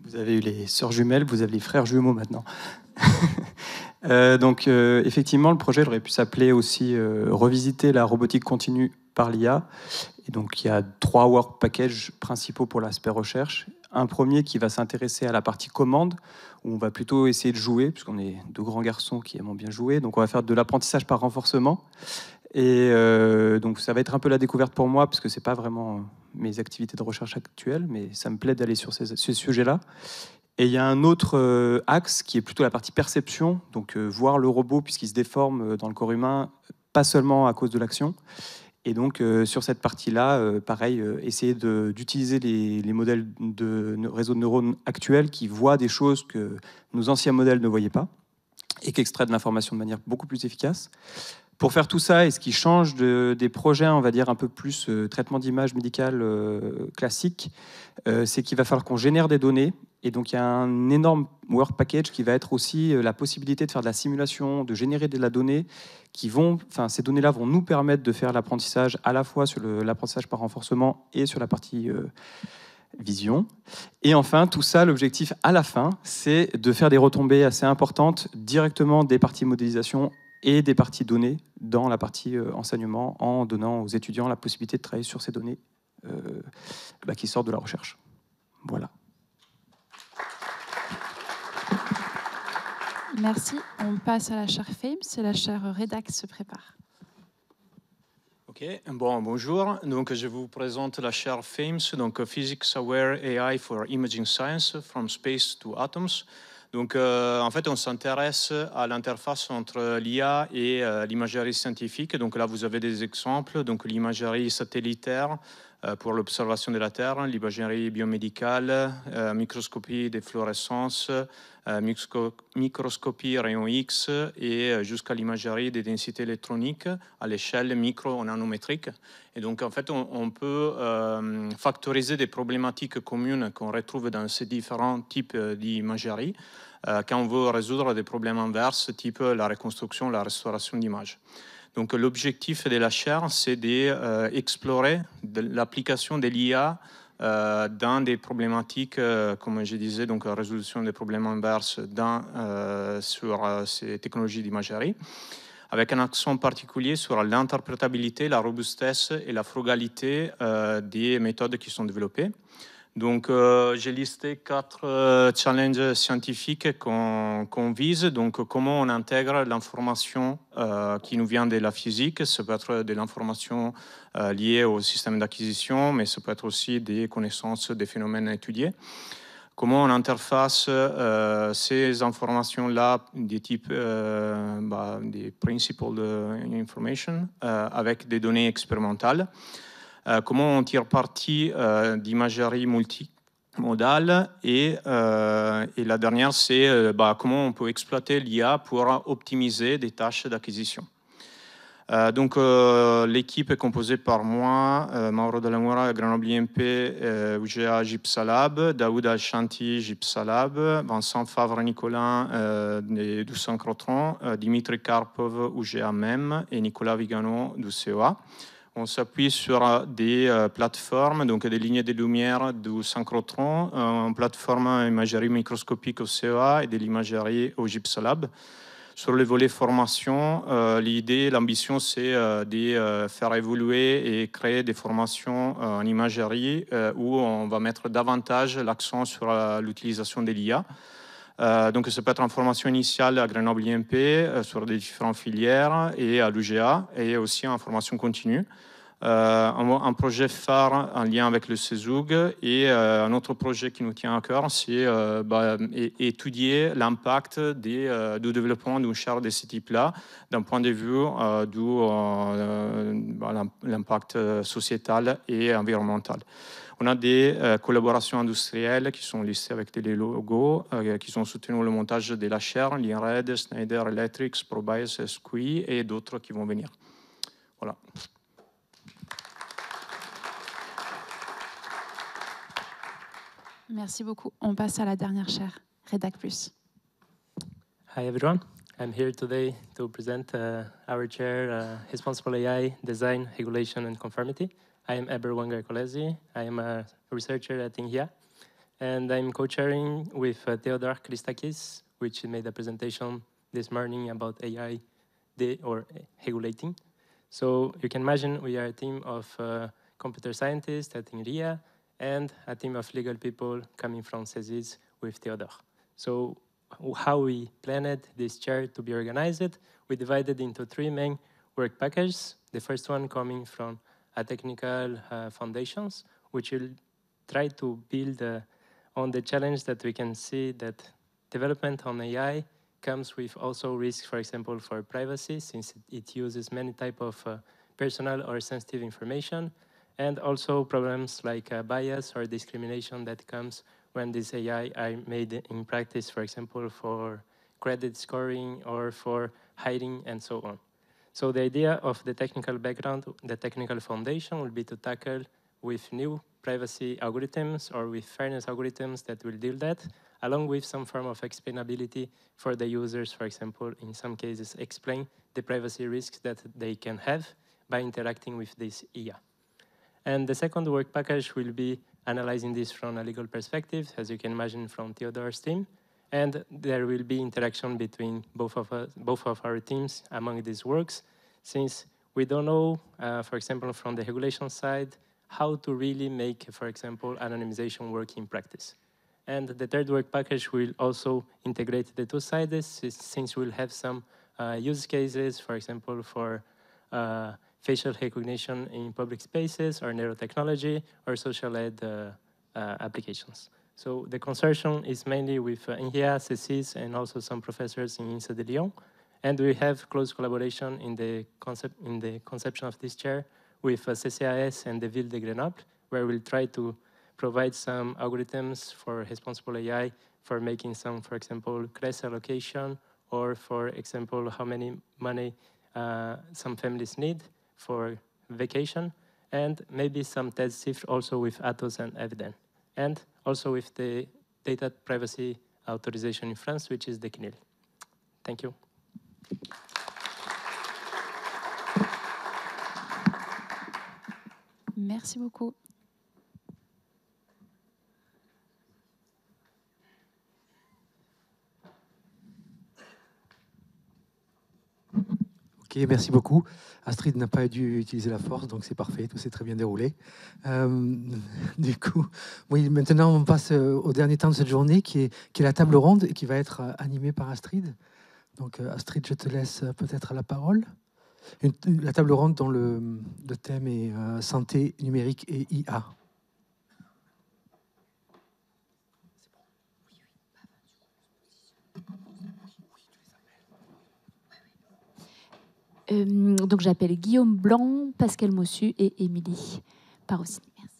Speaker 17: Vous avez eu les sœurs jumelles, vous avez les frères jumeaux maintenant. Effectivement, le projet aurait pu s'appeler aussi Revisiter la robotique continue par l'IA. Et donc, il y a 3 work packages principaux pour l'aspect recherche. Un premier qui va s'intéresser à la partie commande, où on va plutôt essayer de jouer, puisqu'on est 2 grands garçons qui aiment bien jouer. Donc, on va faire de l'apprentissage par renforcement. Et donc, ça va être un peu la découverte pour moi, parce que ce n'est pas vraiment mes activités de recherche actuelles, mais ça me plaît d'aller sur ces sujets-là. Et il y a un autre axe qui est plutôt la partie perception, donc voir le robot puisqu'il se déforme dans le corps humain, pas seulement à cause de l'action. Et donc sur cette partie-là, pareil, essayer d'utiliser les modèles de réseaux de neurones actuels qui voient des choses que nos anciens modèles ne voyaient pas et qui extraient de l'information de manière beaucoup plus efficace. Pour faire tout ça, et ce qui change des projets, on va dire un peu plus traitement d'image médicale classique, c'est qu'il va falloir qu'on génère des données. Et donc il y a un énorme work package qui va être aussi la possibilité de faire de la simulation, de générer de la donnée ces données-là vont nous permettre de faire l'apprentissage à la fois sur l'apprentissage par renforcement et sur la partie vision. Et enfin, tout ça, l'objectif à la fin, c'est de faire des retombées assez importantes directement des parties modélisation et des parties données dans la partie enseignement, en donnant aux étudiants la possibilité de travailler sur ces données qui sortent de la recherche. Voilà.
Speaker 15: Merci. On passe à la chaire FAMES et la chaire Redax se prépare.
Speaker 18: Ok, bonjour. Donc, je vous présente la chaire FAMES, donc Physics Aware AI for Imaging Science, From Space to Atoms. Donc, en fait, on s'intéresse à l'interface entre l'IA et l'imagerie scientifique. Donc là, vous avez des exemples. Donc, l'imagerie satellitaire pour l'observation de la Terre, l'imagerie biomédicale, microscopie des fluorescences, microscopie rayon X et jusqu'à l'imagerie des densités électroniques à l'échelle micro- ou nanométrique. Et donc, en fait, on peut factoriser des problématiques communes qu'on retrouve dans ces différents types d'imagerie quand on veut résoudre des problèmes inverses, type la reconstruction, la restauration d'images. Donc, l'objectif de la chaire, c'est d'explorer l'application de l'IA dans des problématiques, comme je disais, donc la résolution des problèmes inverses sur ces technologies d'imagerie, avec un accent particulier sur l'interprétabilité, la robustesse et la frugalité des méthodes qui sont développées. Donc, j'ai listé 4 challenges scientifiques qu'on vise. Donc, comment on intègre l'information qui nous vient de la physique. Ça peut être de l'information liée au système d'acquisition, mais ça peut être aussi des connaissances des phénomènes étudiés. Comment on interface ces informations-là des types des principal information avec des données expérimentales. Comment on tire parti d'imagerie multimodale et la dernière, c'est comment on peut exploiter l'IA pour optimiser des tâches d'acquisition. Donc, l'équipe est composée par moi, Mauro Delamura, Grenoble IMP, UGA Gipsalab, Daoud Al-Shanti, Gipsalab, Vincent Favre-Nicolin du synchrotron, Dimitri Karpov, UGA MEM et Nicolas Vigano du CEA. On s'appuie sur des plateformes, donc des lignes de lumière du synchrotron, une plateforme imagerie microscopique au CEA et de l'imagerie au Gipsalab. Sur le volet formation, l'ambition, c'est de faire évoluer et créer des formations en imagerie où on va mettre davantage l'accent sur l'utilisation de l'IA. Donc, ça peut être en formation initiale à Grenoble IMP sur des différentes filières et à l'UGA et aussi en formation continue. Un projet phare en lien avec le CESUG et un autre projet qui nous tient à cœur, c'est étudier l'impact du développement d'une chaire de ce type-là d'un point de vue l'impact sociétal et environnemental. On a des collaborations industrielles qui sont listées avec des logos, qui sont soutenues le montage de la chaire, Lienred, Schneider Electric, ProBios, SQI et d'autres qui vont venir. Voilà.
Speaker 15: Merci beaucoup. On passe à la dernière chaire, Redac+.
Speaker 19: Hi everyone. I'm here today to present our chair, Responsible AI, Design, Regulation and Conformity. I am Eber Wenger-Kolesi. I am a researcher at INHIA, and I'm co-chairing with Theodor Christakis, which made a presentation this morning about AI or regulating. So you can imagine we are a team of computer scientists at INRIA and a team of legal people coming from CESIS with Theodor. So how we planned this chair to be organized, we divided into 3 main work packages. The first one coming from a technical foundations, which will try to build on the challenge that we can see that development on AI comes with also risks, for example, for privacy, since it uses many type of personal or sensitive information, and also problems like bias or discrimination that comes when this AI are made in practice, for example, for credit scoring or for hiding and so on. So the idea of the technical background, the technical foundation will be to tackle with new privacy algorithms or with fairness algorithms that will deal that, along with some form of explainability for the users, for example, in some cases, explain the privacy risks that they can have by interacting with this IA. And the second work package will be analyzing this from a legal perspective, as you can imagine from Theodor's team, and there will be interaction between both of our teams among these works, since we don't know, for example, from the regulation side, how to really make, for example, anonymization work in practice. And the third work package will also integrate the 2 sides, since we'll have some use cases, for example, for facial recognition in public spaces, or neurotechnology, or social ed applications. So the consortium is mainly with INHIA, CESIS, and also some professors in INSA de Lyon. And we have close collaboration in the conception of this chair with CCAS and the Ville de Grenoble, where we'll try to provide some algorithms for responsible AI for making some, for example, class allocation, or for example, how many money some families need for vacation, and maybe some test shift also with Atos and Eviden, and also with the data privacy authorization in France, which is the CNIL. Thank you.
Speaker 15: Merci beaucoup.
Speaker 3: Ok, merci beaucoup. Astrid n'a pas dû utiliser la force, donc c'est parfait, tout s'est très bien déroulé. Du coup, oui, maintenant on passe au dernier temps de cette journée, qui est la table ronde, et qui va être animée par Astrid. Donc Astrid, je te laisse peut-être la parole. La table ronde dont le thème est santé numérique et IA.
Speaker 4: Donc j'appelle Guillaume Blanc, Pascal Mossu et Émilie Parossini. Merci.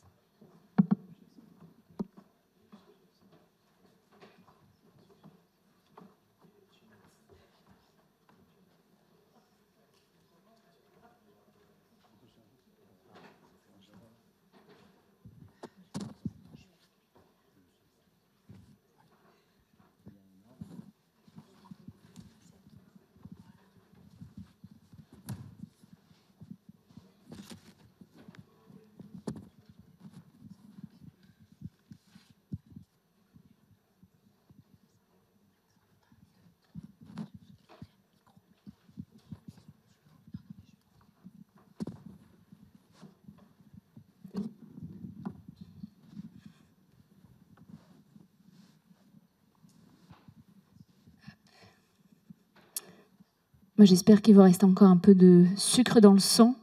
Speaker 4: Moi, j'espère qu'il vous reste encore un peu de sucre dans le sang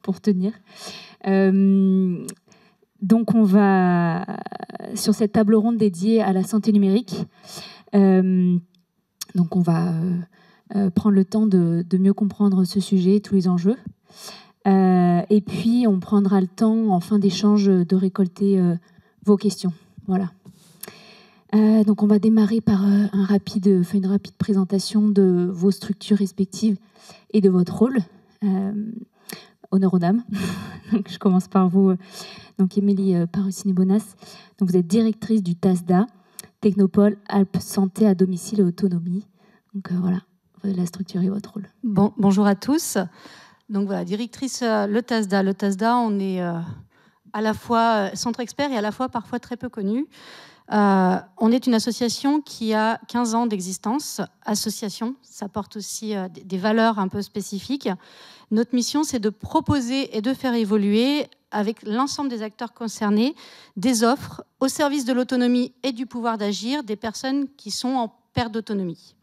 Speaker 4: pour tenir. Donc, on va, sur cette table ronde dédiée à la santé numérique, donc on va prendre le temps de mieux comprendre ce sujet, tous les enjeux. Et puis, on prendra le temps, en fin d'échange, de récolter vos questions. Voilà. Donc, on va démarrer par une rapide présentation de vos structures respectives et de votre rôle. Honneur aux dames. Donc, je commence par vous. Donc, Émilie Parussini-Bonas. Donc, vous êtes directrice du TASDA, Technopole Alpes Santé à domicile et autonomie. Donc, voilà, la structure et votre rôle.
Speaker 20: Bonjour à tous. Donc, voilà, directrice le TASDA. Le TASDA, on est à la fois centre expert et à la fois parfois très peu connu. On est une association qui a 15 ans d'existence. Association, ça porte aussi des valeurs un peu spécifiques. Notre mission, c'est de proposer et de faire évoluer, avec l'ensemble des acteurs concernés, des offres au service de l'autonomie et du pouvoir d'agir des personnes qui sont en perte d'autonomie.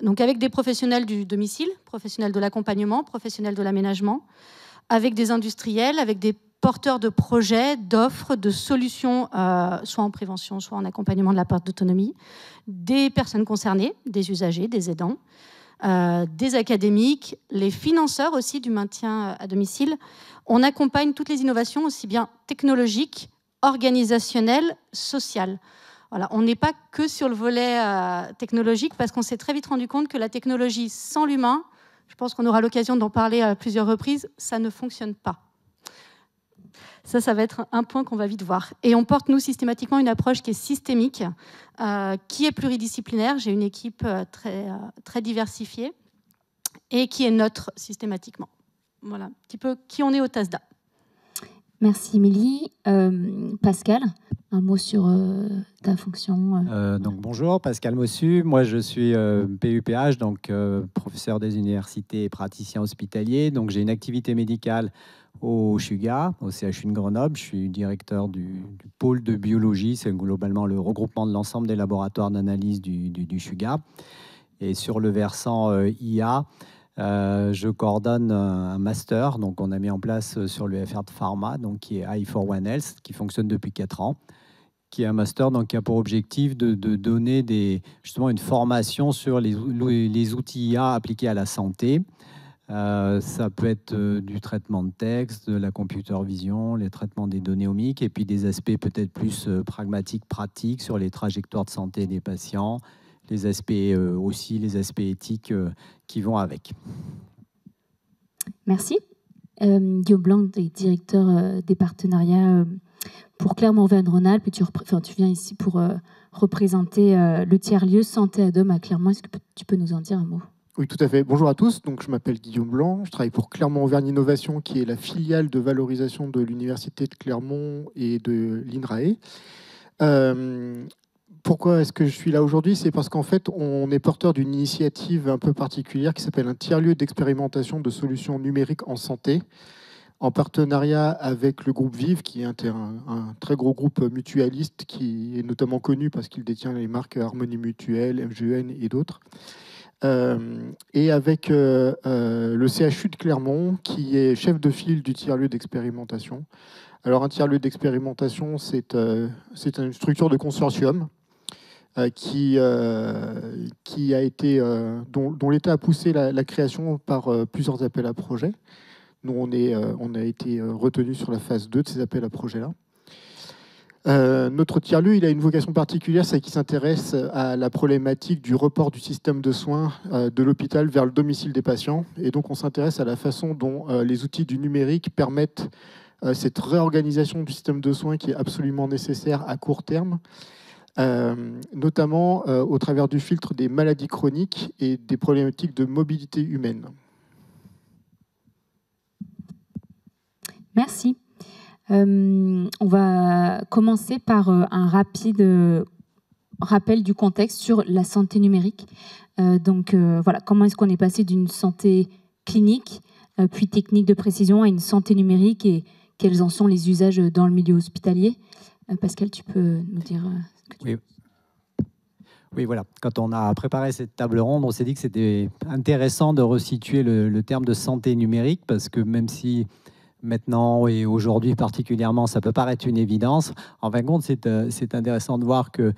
Speaker 20: Donc avec des professionnels du domicile, professionnels de l'accompagnement, professionnels de l'aménagement, avec des industriels, avec des porteurs de projets, d'offres, de solutions, soit en prévention, soit en accompagnement de la perte d'autonomie, des personnes concernées, des usagers, des aidants, des académiques, les financeurs aussi du maintien à domicile. On accompagne toutes les innovations, aussi bien technologiques, organisationnelles, sociales. Voilà, on n'est pas que sur le volet technologique, parce qu'on s'est très vite rendu compte que la technologie sans l'humain, je pense qu'on aura l'occasion d'en parler à plusieurs reprises, ça ne fonctionne pas. Ça va être un point qu'on va vite voir. Et on porte, nous, systématiquement une approche qui est systémique, qui est pluridisciplinaire. J'ai une équipe très diversifiée et qui est neutre systématiquement. Voilà un petit peu qui on est au TASDA.
Speaker 4: Merci, Émilie. Pascal, un mot sur ta fonction.
Speaker 17: Donc, bonjour, Pascal Mossu. Moi, je suis PUPH, donc professeur des universités et praticien hospitalier. Donc, j'ai une activité médicale au CHUGA, au CHU de Grenoble. Je suis directeur du pôle de biologie. C'est globalement le regroupement de l'ensemble des laboratoires d'analyse du CHUGA. Et sur le versant IA, je coordonne un master. Donc, on a mis en place sur le FR de Pharma, donc qui est i4One Health, qui fonctionne depuis 4 ans, qui est un master donc, qui a pour objectif de donner justement une formation sur les outils IA appliqués à la santé. Ça peut être du traitement de texte, de la computer vision, les traitements des données omiques, et puis des aspects peut-être plus pragmatiques, pratiques sur les trajectoires de santé des patients, les aspects aussi les aspects éthiques qui vont avec.
Speaker 4: Merci. Guillaume Blanc, directeur des partenariats pour Clermont-Auvergne-Rhône-Alpes, et tu viens ici pour représenter le tiers-lieu Santé à Dôme à Clermont. Est-ce que tu peux nous en dire un mot ?
Speaker 21: Oui, tout à fait. Bonjour à tous. Donc, je m'appelle Guillaume Blanc. Je travaille pour Clermont-Auvergne Innovation, qui est la filiale de valorisation de l'Université de Clermont et de l'INRAE. Pourquoi est-ce que je suis là aujourd'hui? C'est parce qu'en fait, on est porteur d'une initiative un peu particulière qui s'appelle un tiers-lieu d'expérimentation de solutions numériques en santé, en partenariat avec le groupe Vive, qui est un très gros groupe mutualiste qui est notamment connu parce qu'il détient les marques Harmonie Mutuelle, MGN et d'autres. Et avec le CHU de Clermont, qui est chef de file du tiers-lieu d'expérimentation. Alors, un tiers-lieu d'expérimentation, c'est une structure de consortium qui a été, dont l'État a poussé la création par plusieurs appels à projets. Nous, on a été retenus sur la phase 2 de ces appels à projets-là. Notre tiers-lieu, il a une vocation particulière, c'est qu'il s'intéresse à la problématique du report du système de soins de l'hôpital vers le domicile des patients. Et donc, on s'intéresse à la façon dont les outils du numérique permettent cette réorganisation du système de soins qui est absolument nécessaire à court terme, notamment au travers du filtre des maladies chroniques et des problématiques de mobilité humaine.
Speaker 4: Merci. On va commencer par un rapide rappel du contexte sur la santé numérique. Voilà, comment est-ce qu'on est passé d'une santé clinique, puis technique de précision, à une santé numérique, et quels en sont les usages dans le milieu hospitalier? Pascal, tu peux nous dire ce que tu...
Speaker 17: Oui, voilà. Quand on a préparé cette table ronde, on s'est dit que c'était intéressant de resituer le terme de santé numérique, parce que même si maintenant et aujourd'hui particulièrement, ça peut paraître une évidence, en fin de compte, c'est intéressant de voir que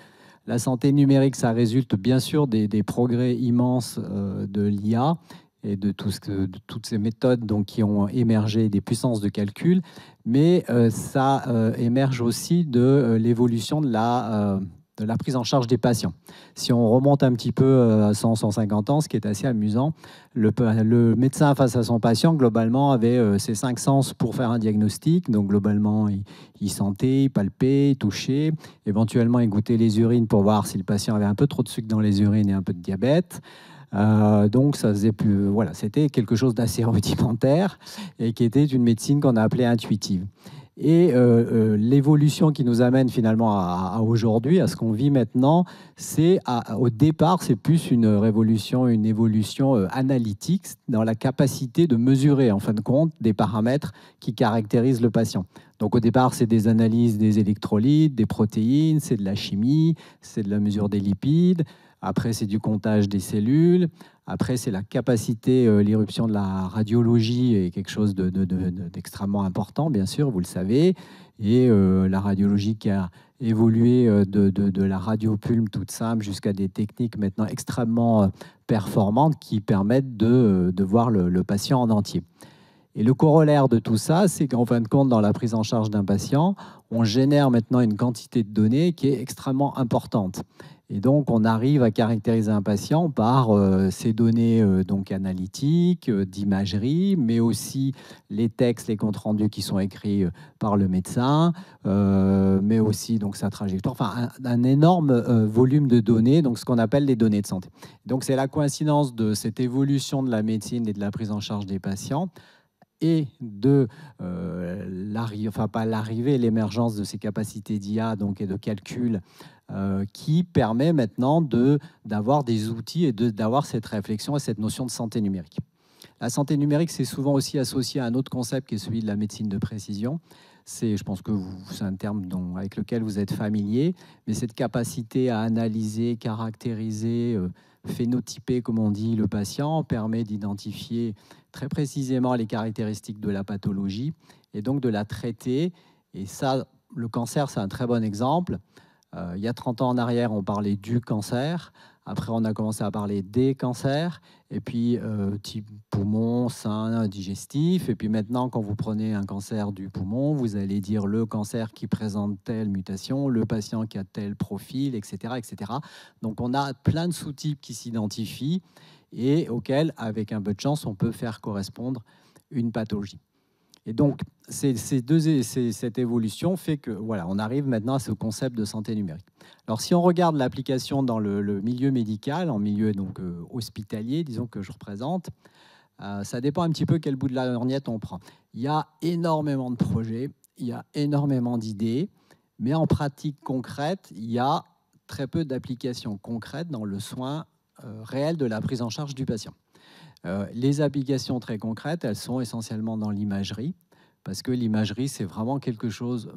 Speaker 17: la santé numérique, ça résulte bien sûr des progrès immenses de l'IA,
Speaker 5: et de toutes ces méthodes donc, qui ont émergé, des puissances de calcul, mais ça émerge aussi de l'évolution de la prise en charge des patients. Si on remonte un petit peu à 100, 150 ans, ce qui est assez amusant, le médecin face à son patient, globalement, avait ses 5 sens pour faire un diagnostic. Donc, globalement, il sentait, il palpait, il touchait. Éventuellement, il goûtait les urines pour voir si le patient avait un peu trop de sucre dans les urines et un peu de diabète. Donc, ça faisait plus, voilà, c'était quelque chose d'assez rudimentaire et qui était une médecine qu'on a appelée intuitive. Et l'évolution qui nous amène finalement à aujourd'hui, à ce qu'on vit maintenant, c'est au départ, c'est plus une évolution analytique dans la capacité de mesurer, en fin de compte, des paramètres qui caractérisent le patient. Donc au départ, c'est des analyses des électrolytes, des protéines, c'est de la chimie, c'est de la mesure des lipides. Après, c'est du comptage des cellules. Après, c'est la capacité, l'irruption de la radiologie est quelque chose d'extrêmement important, bien sûr, vous le savez. Et la radiologie qui a évolué de la radiopulme toute simple jusqu'à des techniques maintenant extrêmement performantes qui permettent de voir le patient en entier. Et le corollaire de tout ça, c'est qu'en fin de compte, dans la prise en charge d'un patient, on génère maintenant une quantité de données qui est extrêmement importante. Et donc, on arrive à caractériser un patient par ces données donc analytiques, d'imagerie, mais aussi les textes, les comptes rendus qui sont écrits par le médecin, mais aussi donc, sa trajectoire, enfin un énorme volume de données, donc ce qu'on appelle les données de santé. Donc, c'est la coïncidence de cette évolution de la médecine et de la prise en charge des patients et de l'émergence de ces capacités d'IA donc, et de calcul qui permet maintenant d'avoir des outils et d'avoir cette réflexion et cette notion de santé numérique. La santé numérique, c'est souvent aussi associé à un autre concept qui est celui de la médecine de précision. Je pense que c'est un terme avec lequel vous êtes familier, mais cette capacité à analyser, caractériser, phénotyper, comme on dit, le patient permet d'identifier très précisément les caractéristiques de la pathologie et donc de la traiter. Et ça, le cancer, c'est un très bon exemple. Il y a 30 ans en arrière, on parlait du cancer. Après, on a commencé à parler des cancers. Et puis, type poumon, sein, digestif. Et puis maintenant, quand vous prenez un cancer du poumon, vous allez dire le cancer qui présente telle mutation, le patient qui a tel profil, etc. etc. Donc, on a plein de sous-types qui s'identifient et auxquels, avec un peu de chance, on peut faire correspondre une pathologie. Et donc, cette évolution fait que voilà, on arrive maintenant à ce concept de santé numérique. Alors, si on regarde l'application dans le milieu médical, en milieu donc, hospitalier, disons que je représente, ça dépend un petit peu quel bout de la lorgnette on prend. Il y a énormément de projets, il y a énormément d'idées, mais en pratique concrète, il y a très peu d'applications concrètes dans le soin réel de la prise en charge du patient. Les applications très concrètes, elles sont essentiellement dans l'imagerie, parce que l'imagerie, c'est vraiment quelque chose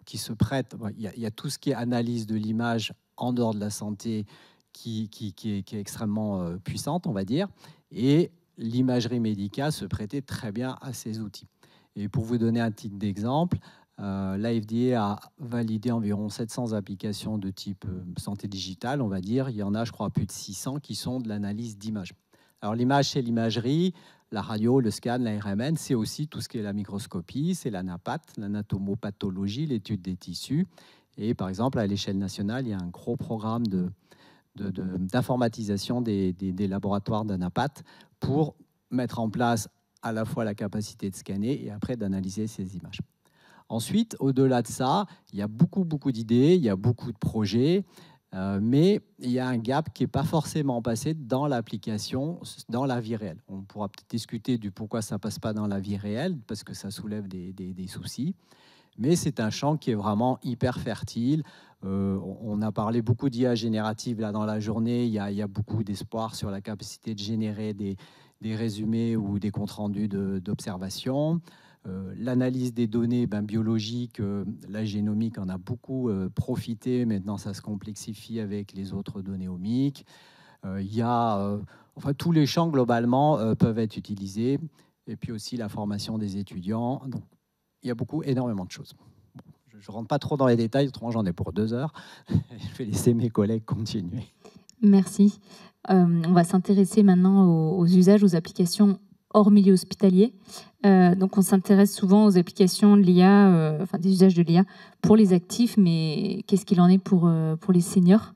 Speaker 5: qui se prête. Il y a tout ce qui est analyse de l'image en dehors de la santé qui est extrêmement puissante, on va dire, et l'imagerie médicale se prêtait très bien à ces outils. Et pour vous donner un titre d'exemple, la FDA a validé environ 700 applications de type santé digitale, on va dire. Il y en a, je crois, plus de 600 qui sont de l'analyse d'image. Alors l'image, c'est l'imagerie, la radio, le scan, la RMN, c'est aussi tout ce qui est la microscopie, c'est l'anapath, l'anatomopathologie, l'étude des tissus. Et par exemple, à l'échelle nationale, il y a un gros programme d'informatisation des laboratoires d'anapath pour mettre en place à la fois la capacité de scanner et après d'analyser ces images. Ensuite, au-delà de ça, il y a beaucoup d'idées, il y a beaucoup de projets. Mais il y a un gap qui n'est pas forcément passé dans l'application, dans la vie réelle. On pourra peut-être discuter du pourquoi ça ne passe pas dans la vie réelle, parce que ça soulève des soucis. Mais c'est un champ qui est vraiment hyper fertile. On a parlé beaucoup d'IA générative là, dans la journée. Il y a beaucoup d'espoir sur la capacité de générer des résumés ou des comptes rendus d'observation. L'analyse des données biologiques, la génomique en a beaucoup profité. Maintenant, ça se complexifie avec les autres données omiques. Enfin, tous les champs, globalement, peuvent être utilisés. Et puis aussi la formation des étudiants. Donc, il y a énormément de choses. Bon, je ne rentre pas trop dans les détails, autrement j'en ai pour 2 heures. Je vais laisser mes collègues continuer.
Speaker 4: Merci. On va s'intéresser maintenant aux usages, aux applications hors milieu hospitalier. Donc on s'intéresse souvent aux applications de l'IA, enfin des usages de l'IA pour les actifs, mais qu'est-ce qu'il en est pour les seniors?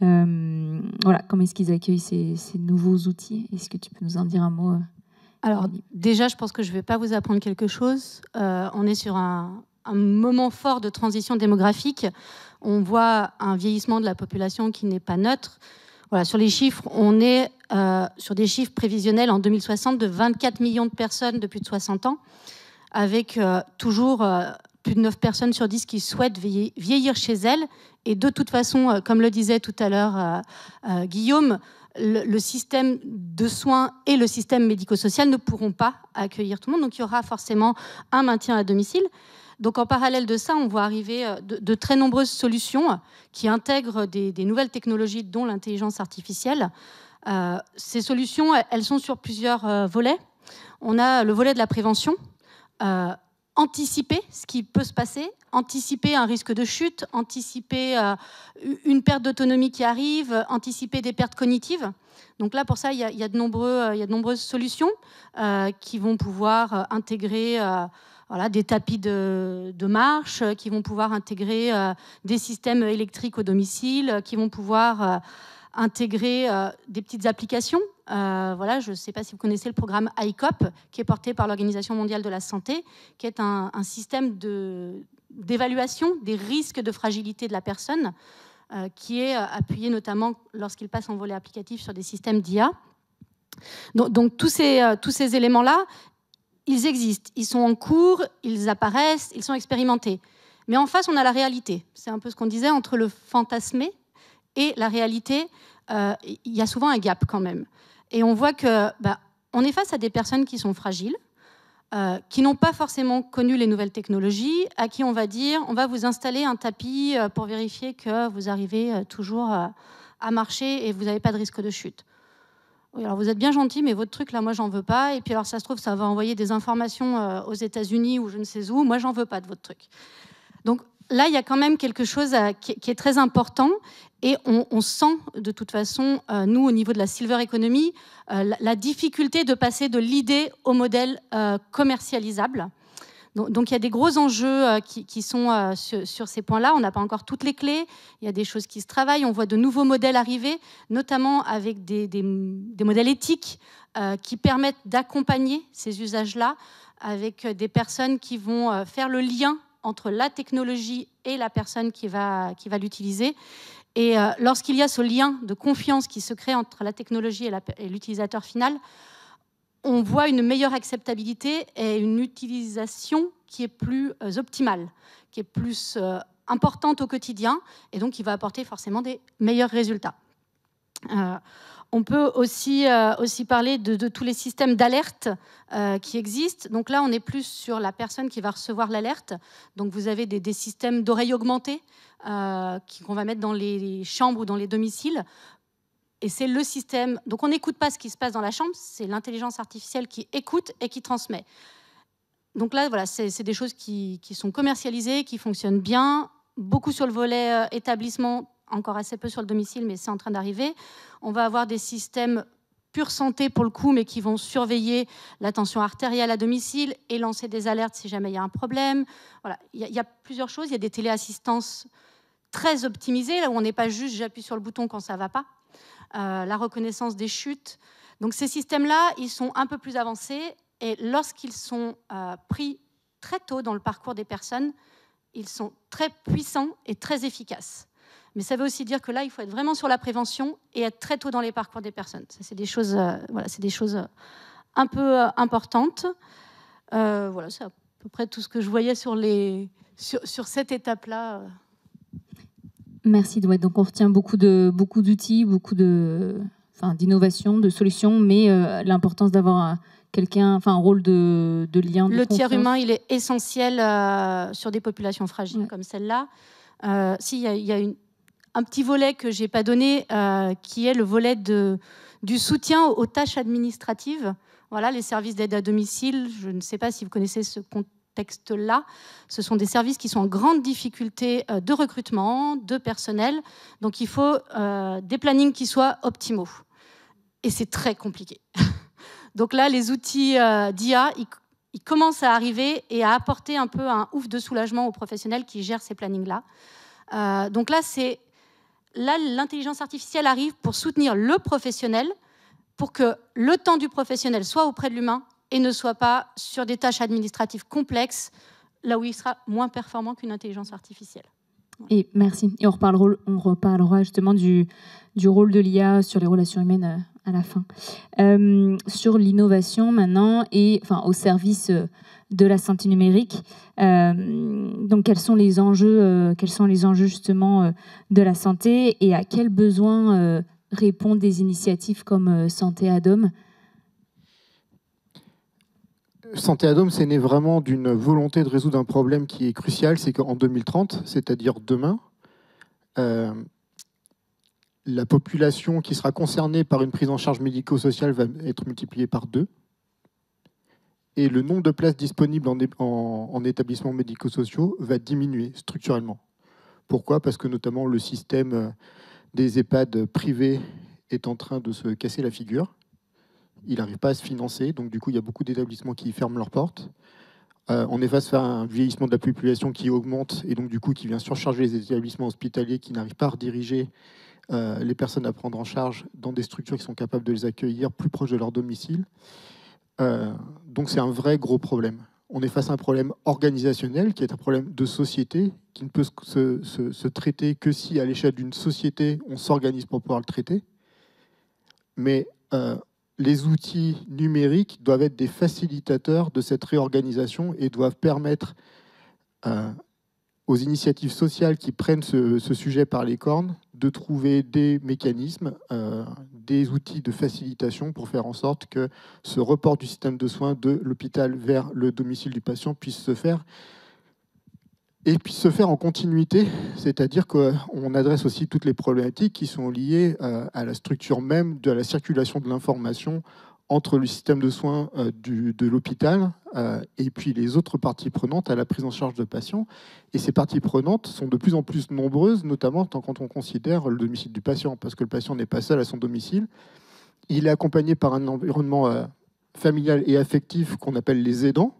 Speaker 4: Voilà, comment est-ce qu'ils accueillent ces nouveaux outils? Est-ce que tu peux nous en dire un mot?
Speaker 20: Alors déjà, je pense que je ne vais pas vous apprendre quelque chose. On est sur un moment fort de transition démographique. On voit un vieillissement de la population qui n'est pas neutre. Voilà, sur les chiffres, on est sur des chiffres prévisionnels en 2060 de 24 millions de personnes de plus de 60 ans, avec toujours plus de 9 personnes sur 10 qui souhaitent vieillir chez elles. Et de toute façon, comme le disait tout à l'heure Guillaume, le système de soins et le système médico-social ne pourront pas accueillir tout le monde. Donc il y aura forcément un maintien à domicile. Donc en parallèle de ça, on voit arriver de très nombreuses solutions qui intègrent des nouvelles technologies, dont l'intelligence artificielle. Ces solutions, elles sont sur plusieurs volets. On a le volet de la prévention, anticiper ce qui peut se passer, anticiper un risque de chute, anticiper une perte d'autonomie qui arrive, anticiper des pertes cognitives. Donc là, pour ça, il y a de nombreuses solutions qui vont pouvoir intégrer voilà, des tapis de marche, qui vont pouvoir intégrer des systèmes électriques au domicile, qui vont pouvoir intégrer des petites applications. Voilà, je ne sais pas si vous connaissez le programme ICOP, qui est porté par l'Organisation mondiale de la santé, qui est un système d'évaluation des risques de fragilité de la personne, qui est appuyé notamment lorsqu'il passe en volet applicatif sur des systèmes d'IA. Donc tous ces éléments-là, ils existent, ils sont en cours, ils apparaissent, ils sont expérimentés. Mais en face, on a la réalité. C'est un peu ce qu'on disait, entre le fantasmé et la réalité, il y a souvent un gap quand même. Et on voit que on est face à des personnes qui sont fragiles, qui n'ont pas forcément connu les nouvelles technologies, à qui on va dire on va vous installer un tapis pour vérifier que vous arrivez toujours à marcher et vous n'avez pas de risque de chute. Oui, alors vous êtes bien gentil, mais votre truc là, moi j'en veux pas. Et puis alors ça se trouve, ça va envoyer des informations aux États-Unis ou je ne sais où. Moi j'en veux pas de votre truc. Donc là, il y a quand même quelque chose qui est très important. Et on sent de toute façon, nous, au niveau de la silver economy, la difficulté de passer de l'idée au modèle commercialisable. Donc il y a des gros enjeux qui sont sur ces points-là. On n'a pas encore toutes les clés. Il y a des choses qui se travaillent. On voit de nouveaux modèles arriver, notamment avec des modèles éthiques qui permettent d'accompagner ces usages-là, avec des personnes qui vont faire le lien entre la technologie et la personne qui va l'utiliser. Et lorsqu'il y a ce lien de confiance qui se crée entre la technologie et l'utilisateur final, on voit une meilleure acceptabilité et une utilisation qui est plus optimale, qui est plus importante au quotidien, et donc qui va apporter forcément des meilleurs résultats. On peut aussi parler de tous les systèmes d'alerte qui existent. Donc là, on est plus sur la personne qui va recevoir l'alerte. Donc vous avez des systèmes d'oreilles augmentées qu'on va mettre dans les chambres ou dans les domiciles. Et c'est le système. Donc on n'écoute pas ce qui se passe dans la chambre, c'est l'intelligence artificielle qui écoute et qui transmet. Donc là, voilà, c'est des choses qui sont commercialisées, qui fonctionnent bien. Beaucoup sur le volet établissement, encore assez peu sur le domicile, mais c'est en train d'arriver. On va avoir des systèmes pure santé pour le coup, mais qui vont surveiller la tension artérielle à domicile et lancer des alertes si jamais il y a un problème. Voilà, il y a plusieurs choses. Il y a des téléassistances très optimisées, là où on n'est pas juste j'appuie sur le bouton quand ça ne va pas. La reconnaissance des chutes. Donc ces systèmes-là, ils sont un peu plus avancés et lorsqu'ils sont pris très tôt dans le parcours des personnes, ils sont très puissants et très efficaces. Mais ça veut aussi dire que là, il faut être vraiment sur la prévention et être très tôt dans les parcours des personnes. Ça, c'est des choses, c'est des choses un peu importantes. Voilà, c'est à peu près tout ce que je voyais sur cette étape-là.
Speaker 4: Merci. Ouais, donc on retient beaucoup d'outils, beaucoup d'innovations, de solutions, mais l'importance d'avoir un rôle de lien.
Speaker 20: Le tiers humain, il est essentiel sur des populations fragiles comme celle-là. Il y a un petit volet que je n'ai pas donné, qui est le volet du soutien aux tâches administratives. Voilà, les services d'aide à domicile. Je ne sais pas si vous connaissez ce contexte contexte-là. Ce sont des services qui sont en grande difficulté de recrutement, de personnel. Donc il faut des plannings qui soient optimaux. Et c'est très compliqué. Donc là, les outils d'IA, ils commencent à arriver et à apporter un peu un ouf de soulagement aux professionnels qui gèrent ces plannings-là. Donc là, l'intelligence artificielle arrive pour soutenir le professionnel, pour que le temps du professionnel soit auprès de l'humain et ne soit pas sur des tâches administratives complexes, là où il sera moins performant qu'une intelligence artificielle.
Speaker 4: Et merci. Et on reparlera justement du rôle de l'IA sur les relations humaines à la fin. Sur l'innovation maintenant et au service de la santé numérique. Donc quels sont les enjeux justement de la santé et à quels besoins répondent des initiatives comme Santé ad Homme?
Speaker 21: Santé ad Homme, c'est né vraiment d'une volonté de résoudre un problème qui est crucial, c'est qu'en 2030, c'est-à-dire demain, la population qui sera concernée par une prise en charge médico-sociale va être multipliée par 2. Et le nombre de places disponibles en établissements médico-sociaux va diminuer structurellement. Pourquoi? Parce que notamment le système des EHPAD privés est en train de se casser la figure. Il n'arrive pas à se financer, donc du coup il y a beaucoup d'établissements qui ferment leurs portes. On est face à un vieillissement de la population qui augmente et donc du coup qui vient surcharger les établissements hospitaliers qui n'arrivent pas à rediriger les personnes à prendre en charge dans des structures qui sont capables de les accueillir plus proches de leur domicile. Donc c'est un vrai gros problème. On est face à un problème organisationnel qui est un problème de société qui ne peut se traiter que si à l'échelle d'une société on s'organise pour pouvoir le traiter. Mais les outils numériques doivent être des facilitateurs de cette réorganisation et doivent permettre aux initiatives sociales qui prennent ce sujet par les cornes de trouver des mécanismes, des outils de facilitation pour faire en sorte que ce report du système de soins de l'hôpital vers le domicile du patient puisse se faire. Et puisse se faire en continuité, c'est-à-dire qu'on adresse aussi toutes les problématiques qui sont liées à la structure même de la circulation de l'information entre le système de soins de l'hôpital et puis les autres parties prenantes à la prise en charge de patients. Et ces parties prenantes sont de plus en plus nombreuses, notamment quand on considère le domicile du patient, parce que le patient n'est pas seul à son domicile. Il est accompagné par un environnement familial et affectif qu'on appelle les aidants,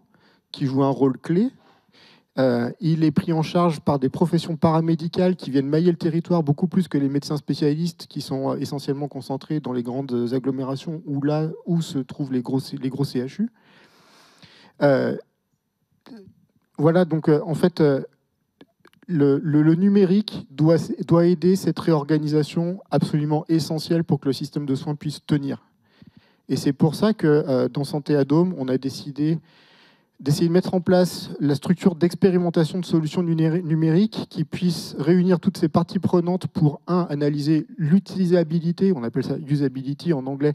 Speaker 21: qui jouent un rôle clé. Il est pris en charge par des professions paramédicales qui viennent mailler le territoire beaucoup plus que les médecins spécialistes qui sont essentiellement concentrés dans les grandes agglomérations ou là où se trouvent les gros CHU. Voilà, donc en fait, le numérique doit aider cette réorganisation absolument essentielle pour que le système de soins puisse tenir. Et c'est pour ça que dans Santé ad Homme, on a décidé d'essayer de mettre en place la structure d'expérimentation de solutions numériques qui puisse réunir toutes ces parties prenantes pour, analyser l'utilisabilité, on appelle ça usability en anglais,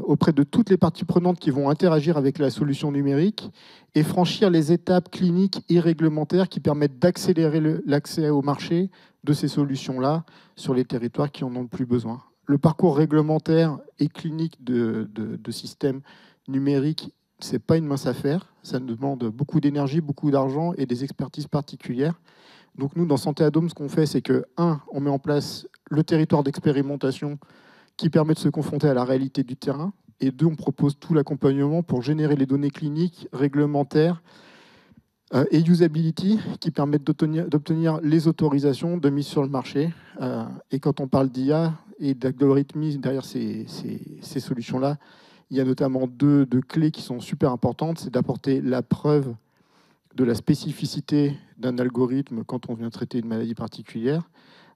Speaker 21: auprès de toutes les parties prenantes qui vont interagir avec la solution numérique et franchir les étapes cliniques et réglementaires qui permettent d'accélérer l'accès au marché de ces solutions-là sur les territoires qui en ont le plus besoin. Le parcours réglementaire et clinique de systèmes numériques, c'est pas une mince affaire, ça demande beaucoup d'énergie, beaucoup d'argent et des expertises particulières. Donc nous, dans Santé ad Homme, ce qu'on fait, c'est que, on met en place le territoire d'expérimentation qui permet de se confronter à la réalité du terrain, et 2, on propose tout l'accompagnement pour générer les données cliniques, réglementaires et usability qui permettent d'obtenir les autorisations de mise sur le marché. Et quand on parle d'IA et d'algorithmie derrière ces solutions-là, il y a notamment deux clés qui sont super importantes. C'est d'apporter la preuve de la spécificité d'un algorithme quand on vient traiter une maladie particulière.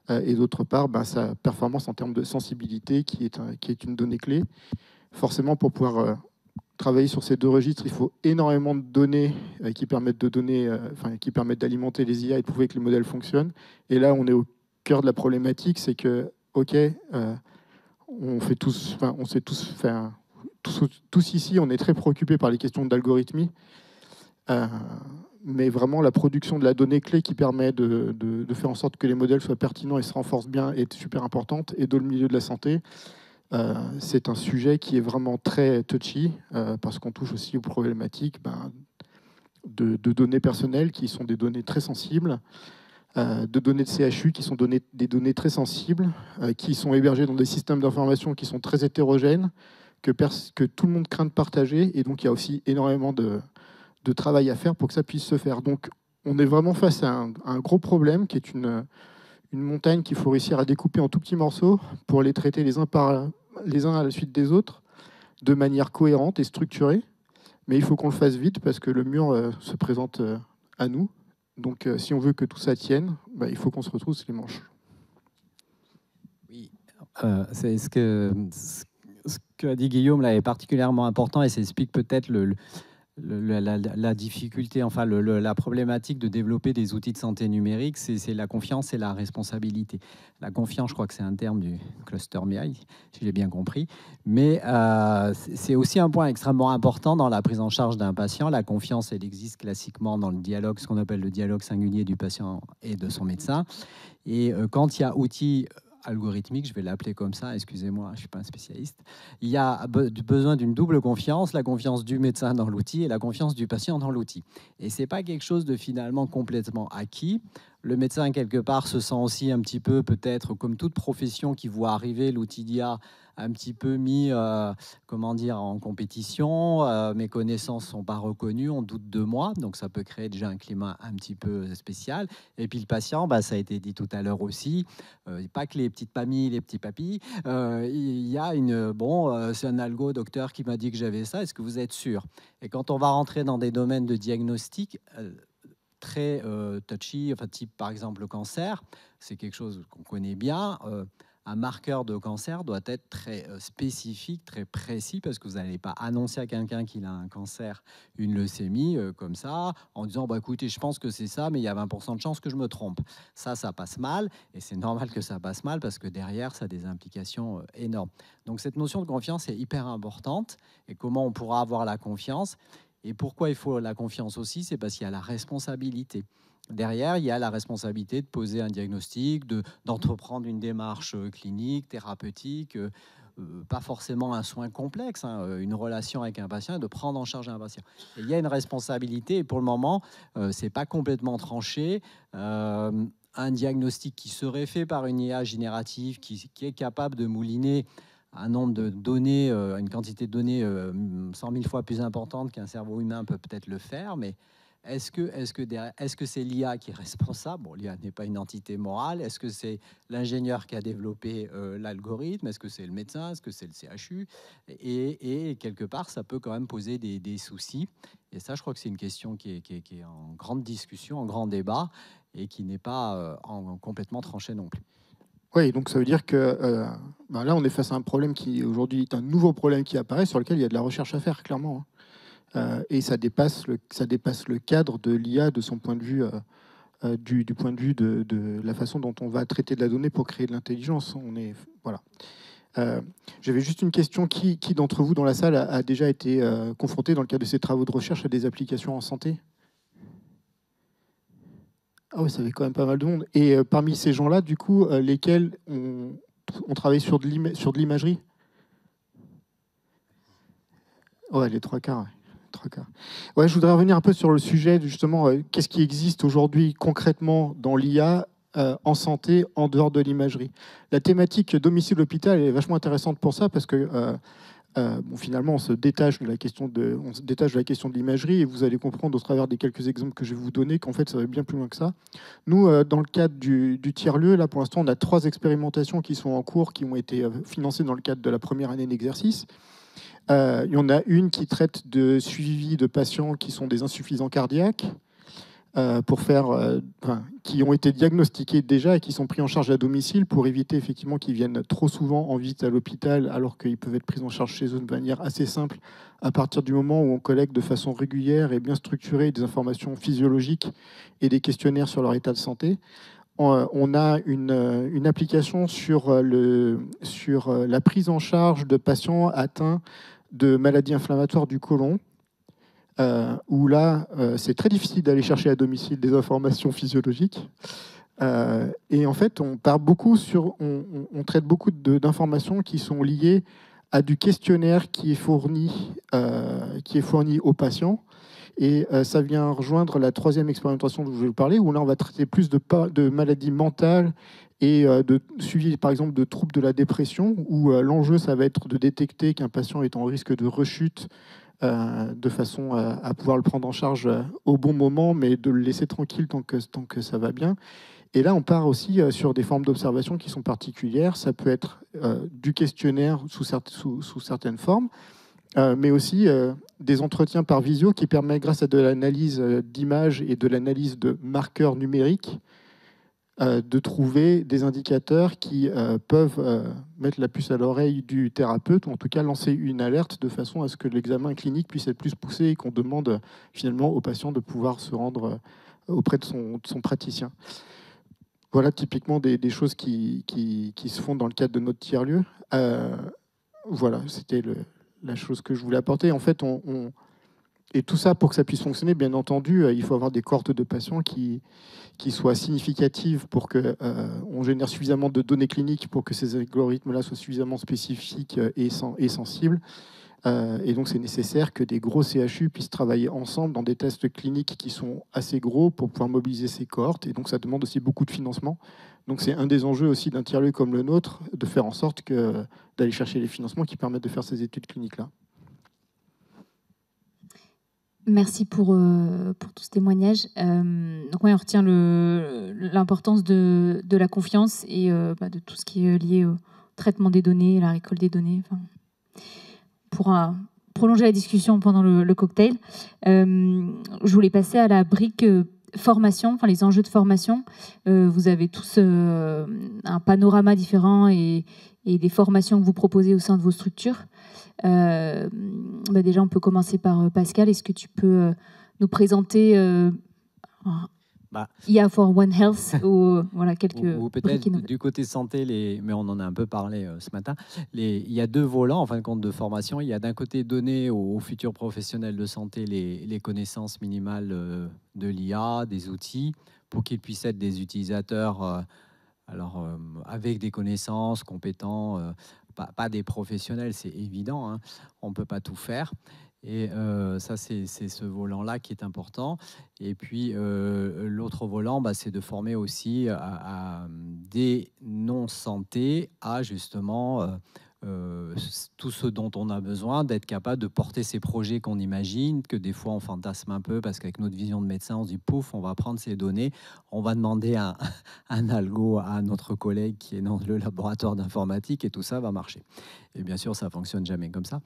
Speaker 21: Et d'autre part, sa performance en termes de sensibilité qui est une donnée clé. Forcément, pour pouvoir travailler sur ces 2 registres, il faut énormément de données qui permettent d'alimenter les IA et de prouver que les modèles fonctionnent. Et là, on est au cœur de la problématique, c'est que, tous ici, on est très préoccupés par les questions d'algorithmie, mais vraiment la production de la donnée clé qui permet de faire en sorte que les modèles soient pertinents et se renforcent bien est super importante. Et dans le milieu de la santé, c'est un sujet qui est vraiment très touchy, parce qu'on touche aussi aux problématiques de données personnelles qui sont des données très sensibles, de données de CHU qui sont des données très sensibles, qui sont hébergées dans des systèmes d'information qui sont très hétérogènes, que tout le monde craint de partager, et donc il y a aussi énormément de travail à faire pour que ça puisse se faire. Donc on est vraiment face à un gros problème qui est une montagne qu'il faut réussir à découper en tout petits morceaux pour les traiter les uns à la suite des autres, de manière cohérente et structurée. Mais il faut qu'on le fasse vite parce que le mur se présente à nous. Donc si on veut que tout ça tienne, il faut qu'on se retrousse les manches.
Speaker 5: Oui, c'est ce que a dit Guillaume là est particulièrement important et ça explique peut-être la difficulté, enfin la problématique de développer des outils de santé numérique, c'est la confiance et la responsabilité. La confiance, je crois que c'est un terme du cluster MI, si j'ai bien compris, mais c'est aussi un point extrêmement important dans la prise en charge d'un patient. La confiance, elle existe classiquement dans le dialogue, ce qu'on appelle le dialogue singulier du patient et de son médecin. Et quand il y a outils algorithmique, je vais l'appeler comme ça, excusez-moi, je ne suis pas un spécialiste. Il y a besoin d'une double confiance, la confiance du médecin dans l'outil et la confiance du patient dans l'outil. Et ce n'est pas quelque chose de finalement complètement acquis. Le médecin, quelque part, se sent aussi un petit peu, peut-être, comme toute profession qui voit arriver l'outil d'IA, un petit peu mis comment dire, en compétition. Mes connaissances ne sont pas reconnues, on doute de moi. Donc, ça peut créer déjà un climat un petit peu spécial. Et puis, le patient, ça a été dit tout à l'heure aussi, pas que les petites mamies, les petits papis. Il y a c'est un algo docteur qui m'a dit que j'avais ça. Est-ce que vous êtes sûr? Et quand on va rentrer dans des domaines de diagnostic, très touchy, enfin, type par exemple le cancer, c'est quelque chose qu'on connaît bien. Un marqueur de cancer doit être très spécifique, très précis, parce que vous n'allez pas annoncer à quelqu'un qu'il a un cancer, une leucémie, comme ça, en disant écoutez, je pense que c'est ça, mais il y a 20% de chances que je me trompe. Ça passe mal, et c'est normal que ça passe mal, parce que derrière, ça a des implications énormes. Donc cette notion de confiance est hyper importante, et comment on pourra avoir la confiance? Et pourquoi il faut la confiance aussi? C'est parce qu'il y a la responsabilité. Derrière, il y a la responsabilité de poser un diagnostic, d'entreprendre une démarche clinique, thérapeutique, pas forcément un soin complexe, une relation avec un patient et de prendre en charge un patient. Et il y a une responsabilité et pour le moment, ce n'est pas complètement tranché. Un diagnostic qui serait fait par une IA générative qui est capable de mouliner un nombre de données, une quantité de données 100 000 fois plus importante qu'un cerveau humain peut peut-être le faire, mais est-ce que c'est l'IA qui est responsable? Bon, l'IA n'est pas une entité morale. Est-ce que c'est l'ingénieur qui a développé l'algorithme? Est-ce que c'est le médecin? Est-ce que c'est le CHU? Et quelque part, ça peut quand même poser des soucis. Et ça, je crois que c'est une question qui est en grande discussion, en grand débat, et qui n'est pas complètement tranchée non plus.
Speaker 21: Oui, donc ça veut dire que là, on est face à un problème qui, aujourd'hui, est un nouveau problème qui apparaît, sur lequel il y a de la recherche à faire, clairement. Et ça dépasse le cadre de l'IA, de son point de vue, du point de vue de la façon dont on va traiter de la donnée pour créer de l'intelligence. Voilà. J'avais juste une question. Qui d'entre vous dans la salle a déjà été confronté, dans le cadre de ces travaux de recherche, à des applications en santé? Ah oui, ça fait quand même pas mal de monde. Et parmi ces gens-là, du coup, lesquels ont travaillé sur de l'imagerie? Ouais, les trois quarts. Ouais, je voudrais revenir un peu sur le sujet, justement, qu'est-ce qui existe aujourd'hui concrètement dans l'IA en santé, en dehors de l'imagerie. La thématique domicile-hôpital est vachement intéressante pour ça, parce que finalement, on se détache de la question de l'imagerie, et vous allez comprendre au travers des quelques exemples que je vais vous donner qu'en fait, ça va bien plus loin que ça. Nous, dans le cadre du tiers-lieu, là, pour l'instant, on a 3 expérimentations qui sont en cours, qui ont été financées dans le cadre de la première année d'exercice. Il y en a une qui traite de suivi de patients qui sont des insuffisants cardiaques, qui ont été diagnostiqués déjà et qui sont pris en charge à domicile pour éviter effectivement qu'ils viennent trop souvent en visite à l'hôpital, alors qu'ils peuvent être pris en charge chez eux de manière assez simple à partir du moment où on collecte de façon régulière et bien structurée des informations physiologiques et des questionnaires sur leur état de santé. On a une application sur la prise en charge de patients atteints de maladies inflammatoires du côlon, où là, c'est très difficile d'aller chercher à domicile des informations physiologiques. Et en fait, on traite beaucoup d'informations qui sont liées à du questionnaire qui est fourni aux patients. Et ça vient rejoindre la troisième expérimentation dont je vais vous parler, où là, on va traiter plus de maladies mentales et de suivi, par exemple, de troubles de la dépression, où l'enjeu, ça va être de détecter qu'un patient est en risque de rechute de façon à pouvoir le prendre en charge au bon moment, mais de le laisser tranquille tant que ça va bien. Et là, on part aussi sur des formes d'observation qui sont particulières. Ça peut être du questionnaire sous certaines formes, mais aussi des entretiens par visio qui permettent, grâce à de l'analyse d'images et de l'analyse de marqueurs numériques, de trouver des indicateurs qui peuvent mettre la puce à l'oreille du thérapeute, ou en tout cas lancer une alerte de façon à ce que l'examen clinique puisse être plus poussé et qu'on demande finalement au patient de pouvoir se rendre auprès de son praticien. Voilà typiquement des choses qui se font dans le cadre de notre tiers-lieu. Voilà, c'était la chose que je voulais apporter. En fait, et tout ça, pour que ça puisse fonctionner, bien entendu, il faut avoir des cohortes de patients qui soient significatives pour qu'on génère suffisamment de données cliniques pour que ces algorithmes-là soient suffisamment spécifiques et sensibles. Et donc, c'est nécessaire que des gros CHU puissent travailler ensemble dans des tests cliniques qui sont assez gros pour pouvoir mobiliser ces cohortes. Et donc, ça demande aussi beaucoup de financement. Donc, c'est un des enjeux aussi d'un tiers-lieu comme le nôtre, de faire en sorte d'aller chercher les financements qui permettent de faire ces études cliniques-là.
Speaker 4: Merci pour tout ce témoignage. Donc ouais, on retient l'importance de la confiance et de tout ce qui est lié au traitement des données, la récolte des données. Enfin, on pourra prolonger la discussion pendant le cocktail. Je voulais passer à la brique formation, enfin les enjeux de formation. Vous avez tous un panorama différent et des formations que vous proposez au sein de vos structures. Déjà, on peut commencer par Pascal. Est-ce que tu peux nous présenter IA for One Health ou voilà,
Speaker 5: ou peut-être du côté santé, mais on en a un peu parlé ce matin. Il y a deux volants en fin de compte de formation. Il y a d'un côté donner aux futurs professionnels de santé les connaissances minimales de l'IA, des outils, pour qu'ils puissent être des utilisateurs avec des connaissances, compétents. Pas des professionnels, c'est évident, hein. On ne peut pas tout faire. Et ça, c'est ce volant-là qui est important. Et puis, l'autre volant, c'est de former aussi à des non-santé à justement tout ce dont on a besoin, d'être capable de porter ces projets qu'on imagine, que des fois on fantasme un peu, parce qu'avec notre vision de médecin, on se dit, pouf, on va prendre ces données, on va demander un algo à notre collègue qui est dans le laboratoire d'informatique et tout ça va marcher. Et bien sûr, ça ne fonctionne jamais comme ça.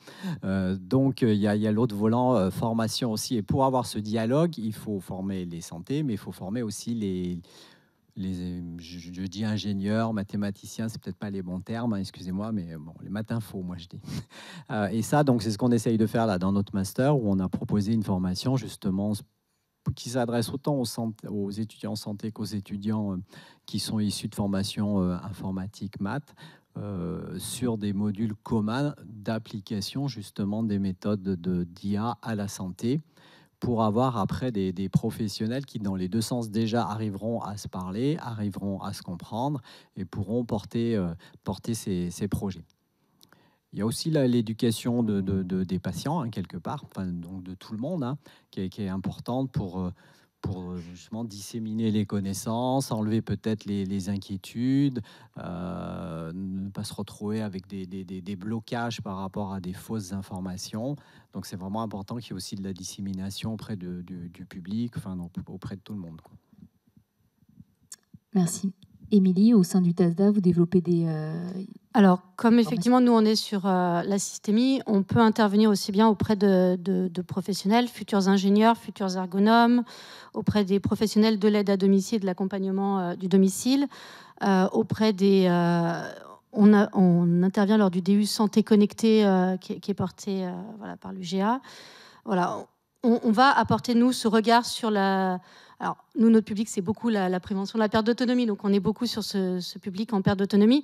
Speaker 5: Donc, il y a l'autre volant, formation aussi. Et pour avoir ce dialogue, il faut former les santé, mais il faut former aussi je dis ingénieurs, mathématiciens, c'est peut-être pas les bons termes, hein, excusez-moi, mais bon, les matinfos, moi je dis. Et ça, donc, c'est ce qu'on essaye de faire là dans notre master, où on a proposé une formation justement qui s'adresse autant aux étudiants santé qu'aux étudiants qui sont issus de formation informatique, maths, sur des modules communs d'application justement des méthodes d'IA à la santé, pour avoir après des professionnels qui, dans les deux sens, déjà arriveront à se parler, arriveront à se comprendre et pourront porter ces projets. Il y a aussi l'éducation des patients, hein, quelque part, enfin, donc de tout le monde, hein, qui est importante pour justement disséminer les connaissances, enlever peut-être les inquiétudes, ne pas se retrouver avec des blocages par rapport à des fausses informations. Donc c'est vraiment important qu'il y ait aussi de la dissémination auprès du public, enfin, donc, auprès de tout le monde, quoi.
Speaker 4: Merci. Émilie, au sein du TASDA, vous développez des...
Speaker 20: Alors, comme effectivement, nous, on est sur la systémie, on peut intervenir aussi bien auprès de professionnels, futurs ingénieurs, futurs ergonomes, auprès des professionnels de l'aide à domicile, de l'accompagnement du domicile, auprès des... on intervient lors du DU Santé Connectée qui est porté par l'UGA. Voilà, on va apporter, nous, ce regard sur la... Alors, nous, notre public, c'est beaucoup la prévention de la perte d'autonomie, donc on est beaucoup sur ce public en perte d'autonomie.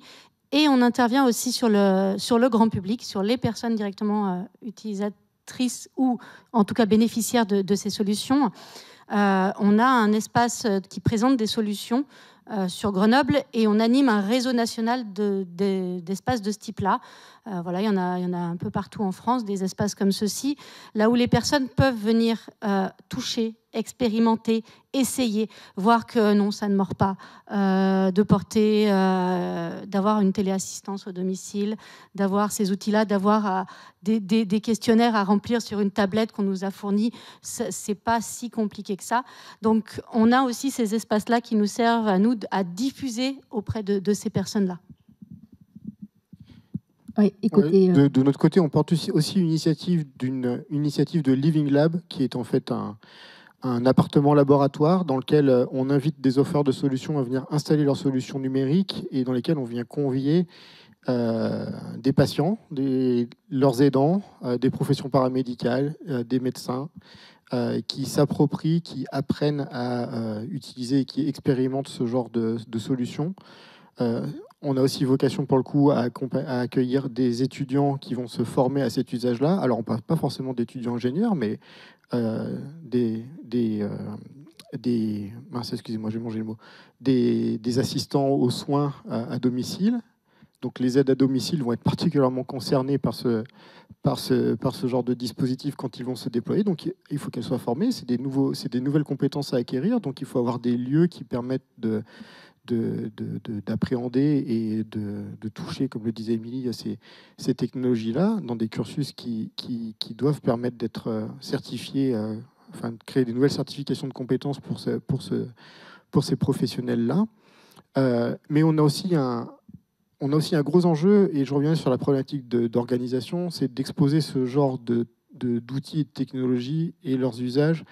Speaker 20: Et on intervient aussi sur le grand public, sur les personnes directement utilisatrices ou en tout cas bénéficiaires de ces solutions. On a un espace qui présente des solutions sur Grenoble et on anime un réseau national d'espaces de ce type-là. Voilà, il y en a un peu partout en France, des espaces comme ceux-ci, là où les personnes peuvent venir toucher, expérimenter, essayer, voir que non, ça ne mord pas, de porter, d'avoir une téléassistance au domicile, d'avoir ces outils-là, d'avoir des questionnaires à remplir sur une tablette qu'on nous a fournie. C'est pas si compliqué que ça. Donc, on a aussi ces espaces-là qui nous servent à nous à diffuser auprès de ces personnes-là.
Speaker 4: Oui, écoutez,
Speaker 21: de notre côté, on porte aussi une initiative de Living Lab, qui est en fait un appartement laboratoire dans lequel on invite des offreurs de solutions à venir installer leurs solutions numériques et dans lesquels on vient convier des patients, leurs aidants, des professions paramédicales, des médecins qui s'approprient, qui apprennent à utiliser et qui expérimentent ce genre de solutions. On a aussi vocation, pour le coup, à accueillir des étudiants qui vont se former à cet usage-là. Alors, on ne parle pas forcément d'étudiants ingénieurs, mais excusez-moi, j'ai mangé le mot, des assistants aux soins à domicile. Donc, les aides à domicile vont être particulièrement concernées par ce genre de dispositif quand ils vont se déployer. Donc, il faut qu'elles soient formées. C'est des nouvelles compétences à acquérir. Donc, il faut avoir des lieux qui permettent d'appréhender et de toucher, comme le disait Émilie, ces technologies-là dans des cursus qui doivent permettre d'être certifiés, enfin de créer des nouvelles certifications de compétences pour ces professionnels-là. Mais on a aussi un gros enjeu, et je reviens sur la problématique d'organisation, c'est d'exposer ce genre d'outils et de technologies et leurs usages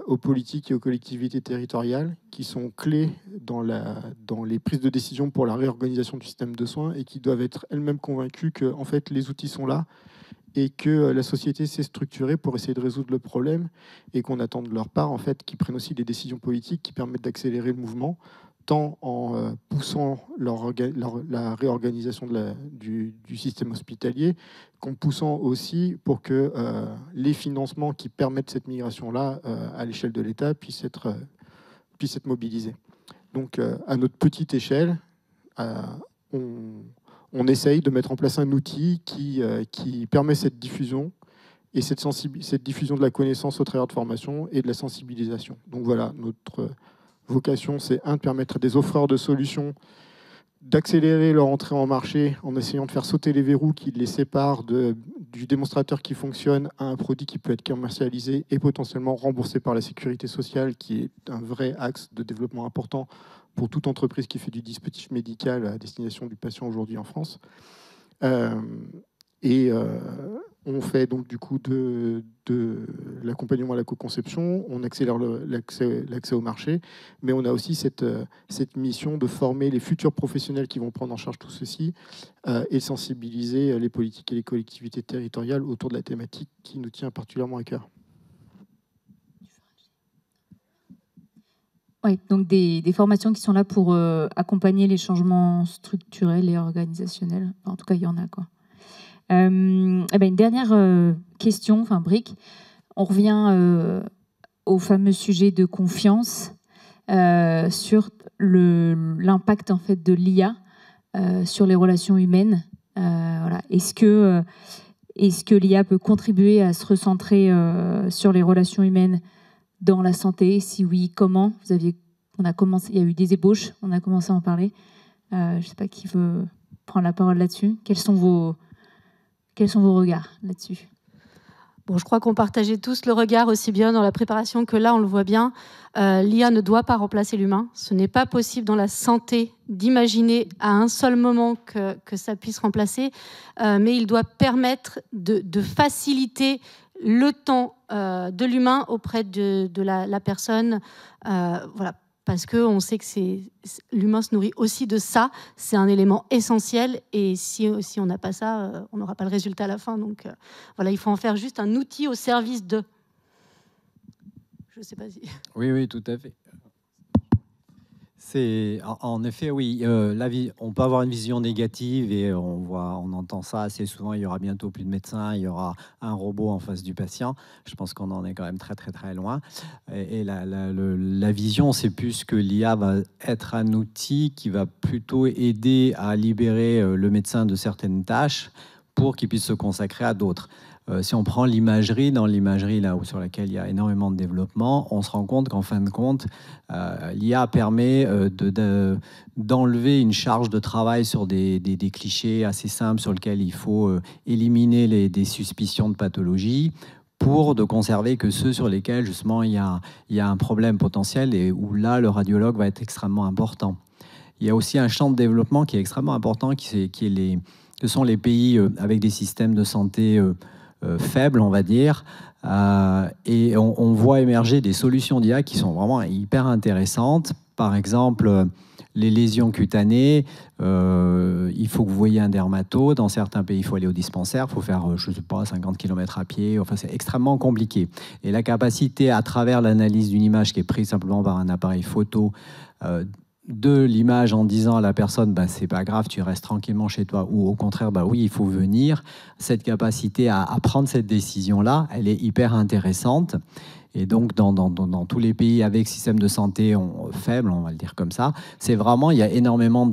Speaker 21: aux politiques et aux collectivités territoriales qui sont clés dans les prises de décision pour la réorganisation du système de soins et qui doivent être elles-mêmes convaincues que en fait, les outils sont là et que la société s'est structurée pour essayer de résoudre le problème et qu'on attend de leur part en fait, qu'ils prennent aussi des décisions politiques qui permettent d'accélérer le mouvement, tant en poussant la réorganisation du système hospitalier, qu'en poussant aussi pour que les financements qui permettent cette migration-là à l'échelle de l'État puissent être mobilisés. Donc, à notre petite échelle, on essaye de mettre en place un outil qui permet cette diffusion et cette diffusion de la connaissance au travers de formation et de la sensibilisation. Donc voilà, notre vocation, c'est de permettre à des offreurs de solutions d'accélérer leur entrée en marché en essayant de faire sauter les verrous qui les séparent du démonstrateur qui fonctionne à un produit qui peut être commercialisé et potentiellement remboursé par la sécurité sociale, qui est un vrai axe de développement important pour toute entreprise qui fait du dispositif médical à destination du patient aujourd'hui en France. On fait donc du coup de l'accompagnement à la co-conception, on accélère l'accès au marché, mais on a aussi cette mission de former les futurs professionnels qui vont prendre en charge tout ceci et sensibiliser les politiques et les collectivités territoriales autour de la thématique qui nous tient particulièrement à cœur.
Speaker 4: Oui, donc des formations qui sont là pour accompagner les changements structurels et organisationnels. Enfin, en tout cas, il y en a, quoi. Une dernière question, enfin brique. On revient au fameux sujet de confiance sur l'impact en fait de l'IA sur les relations humaines. Voilà. Est-ce que l'IA peut contribuer à se recentrer sur les relations humaines dans la santé? Si oui, comment? On a commencé, il y a eu des ébauches, on a commencé à en parler. Je ne sais pas qui veut prendre la parole là-dessus. Quels sont vos regards là-dessus?
Speaker 20: Bon, je crois qu'on partageait tous le regard aussi bien dans la préparation que là, on le voit bien. L'IA ne doit pas remplacer l'humain. Ce n'est pas possible dans la santé d'imaginer à un seul moment que ça puisse remplacer, mais il doit permettre de faciliter le temps de l'humain auprès de la personne. Voilà. Parce qu'on sait que l'humain se nourrit aussi de ça. C'est un élément essentiel. Et si on n'a pas ça, on n'aura pas le résultat à la fin. Donc voilà, il faut en faire juste un outil au service de. Je ne sais pas si...
Speaker 5: Oui, tout à fait. En effet, oui. On peut avoir une vision négative et on entend ça assez souvent. Il y aura bientôt plus de médecins, il y aura un robot en face du patient. Je pense qu'on en est quand même très très très loin. Et la vision, c'est plus que l'IA va être un outil qui va plutôt aider à libérer le médecin de certaines tâches pour qu'il puisse se consacrer à d'autres. Si on prend l'imagerie, dans l'imagerie là sur laquelle il y a énormément de développement, on se rend compte qu'en fin de compte, l'IA permet d'enlever une charge de travail sur des clichés assez simples sur lesquels il faut éliminer des suspicions de pathologie pour de conserver que ceux sur lesquels justement il y a un problème potentiel et où là le radiologue va être extrêmement important. Il y a aussi un champ de développement qui est extrêmement important, ce sont les pays avec des systèmes de santé faibles, on va dire, et on voit émerger des solutions d'IA qui sont vraiment hyper intéressantes. Par exemple, les lésions cutanées, il faut que vous voyez un dermato. Dans certains pays, il faut aller au dispensaire, il faut faire, je ne sais pas, 50 km à pied. Enfin, c'est extrêmement compliqué. Et la capacité, à travers l'analyse d'une image qui est prise simplement par un appareil photo, de l'image en disant à la personne bah, c'est pas grave, tu restes tranquillement chez toi, ou au contraire bah oui, il faut venir, cette capacité à prendre cette décision là, elle est hyper intéressante. Et donc dans tous les pays avec système de santé faible, on va le dire comme ça, c'est vraiment, il y a énormément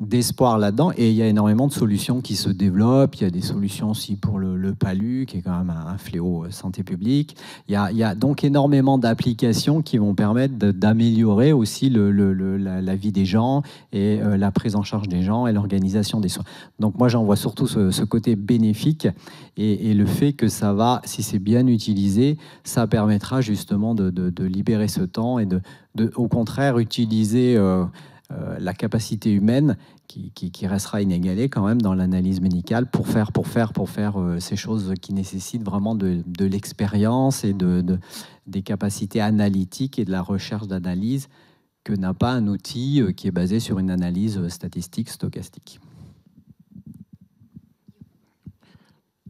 Speaker 5: d'espoir là-dedans et il y a énormément de solutions qui se développent. Il y a des solutions aussi pour le palu, qui est quand même un fléau santé publique. Il y a donc énormément d'applications qui vont permettre d'améliorer aussi la vie des gens et la prise en charge des gens et l'organisation des soins. Donc moi, j'en vois surtout ce côté bénéfique et le fait que ça va, si c'est bien utilisé, ça permettra justement de libérer ce temps et au contraire, utiliser la capacité humaine qui restera inégalée quand même dans l'analyse médicale pour faire ces choses qui nécessitent vraiment de l'expérience et des capacités analytiques et de la recherche d'analyse que n'a pas un outil qui est basé sur une analyse statistique stochastique.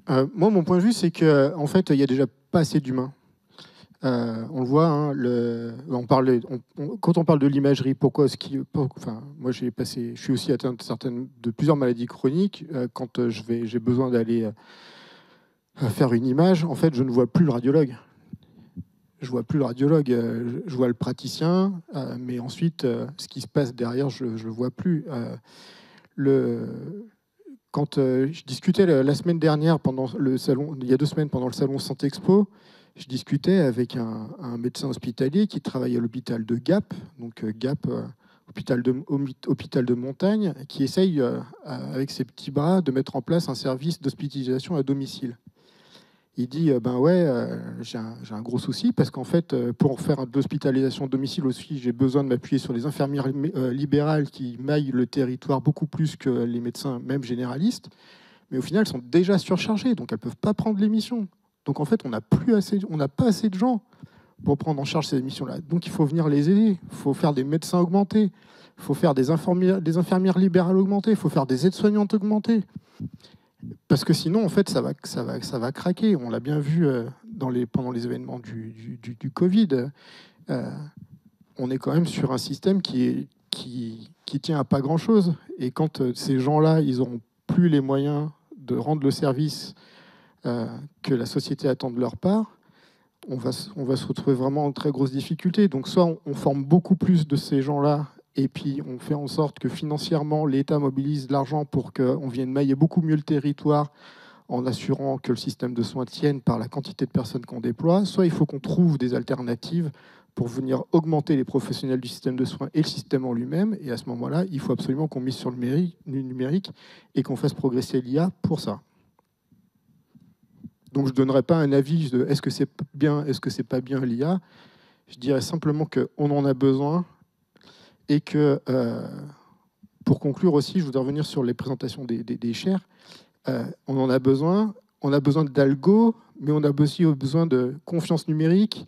Speaker 21: Moi, mon point de vue, c'est qu'en fait, il n'y a déjà pas assez d'humains. On le voit, hein, quand on parle de l'imagerie, moi je suis aussi atteint de plusieurs maladies chroniques. Quand j'ai besoin d'aller faire une image, en fait, je ne vois plus le radiologue. Je vois plus le radiologue, je vois le praticien, mais ensuite, ce qui se passe derrière, je ne le vois plus. Quand je discutais la semaine dernière, il y a 2 semaines, pendant le salon Santé Expo, je discutais avec un médecin hospitalier qui travaille à l'hôpital de Gap, donc Gap, hôpital de montagne, qui essaye, avec ses petits bras, de mettre en place un service d'hospitalisation à domicile. Il dit, j'ai un gros souci, parce qu'en fait, pour faire de l'hospitalisation à domicile aussi, j'ai besoin de m'appuyer sur les infirmières libérales qui maillent le territoire beaucoup plus que les médecins, même généralistes. Mais au final, elles sont déjà surchargées, donc elles ne peuvent pas prendre les missions. Donc en fait, on n'a pas assez de gens pour prendre en charge ces missions-là. Donc il faut venir les aider. Il faut faire des médecins augmentés. Il faut faire des infirmières libérales augmentées. Il faut faire des aides-soignantes augmentées. Parce que sinon, en fait, ça va craquer. On l'a bien vu pendant les événements du Covid. On est quand même sur un système qui tient à pas grand-chose. Et quand ces gens-là, ils n'auront plus les moyens de rendre le service que la société attend de leur part, on va se retrouver vraiment en très grosse difficulté. Donc soit on forme beaucoup plus de ces gens-là et puis on fait en sorte que financièrement l'État mobilise de l'argent pour qu'on vienne mailler beaucoup mieux le territoire en assurant que le système de soins tienne par la quantité de personnes qu'on déploie, soit il faut qu'on trouve des alternatives pour venir augmenter les professionnels du système de soins et le système en lui-même. Et à ce moment-là, il faut absolument qu'on mise sur le numérique et qu'on fasse progresser l'IA pour ça. Donc je ne donnerai pas un avis de est-ce que c'est bien, est-ce que c'est pas bien l'IA. Je dirais simplement qu'on en a besoin et que, pour conclure aussi, je voudrais revenir sur les présentations des chairs. On en a besoin d'algo, mais on a aussi besoin de confiance numérique.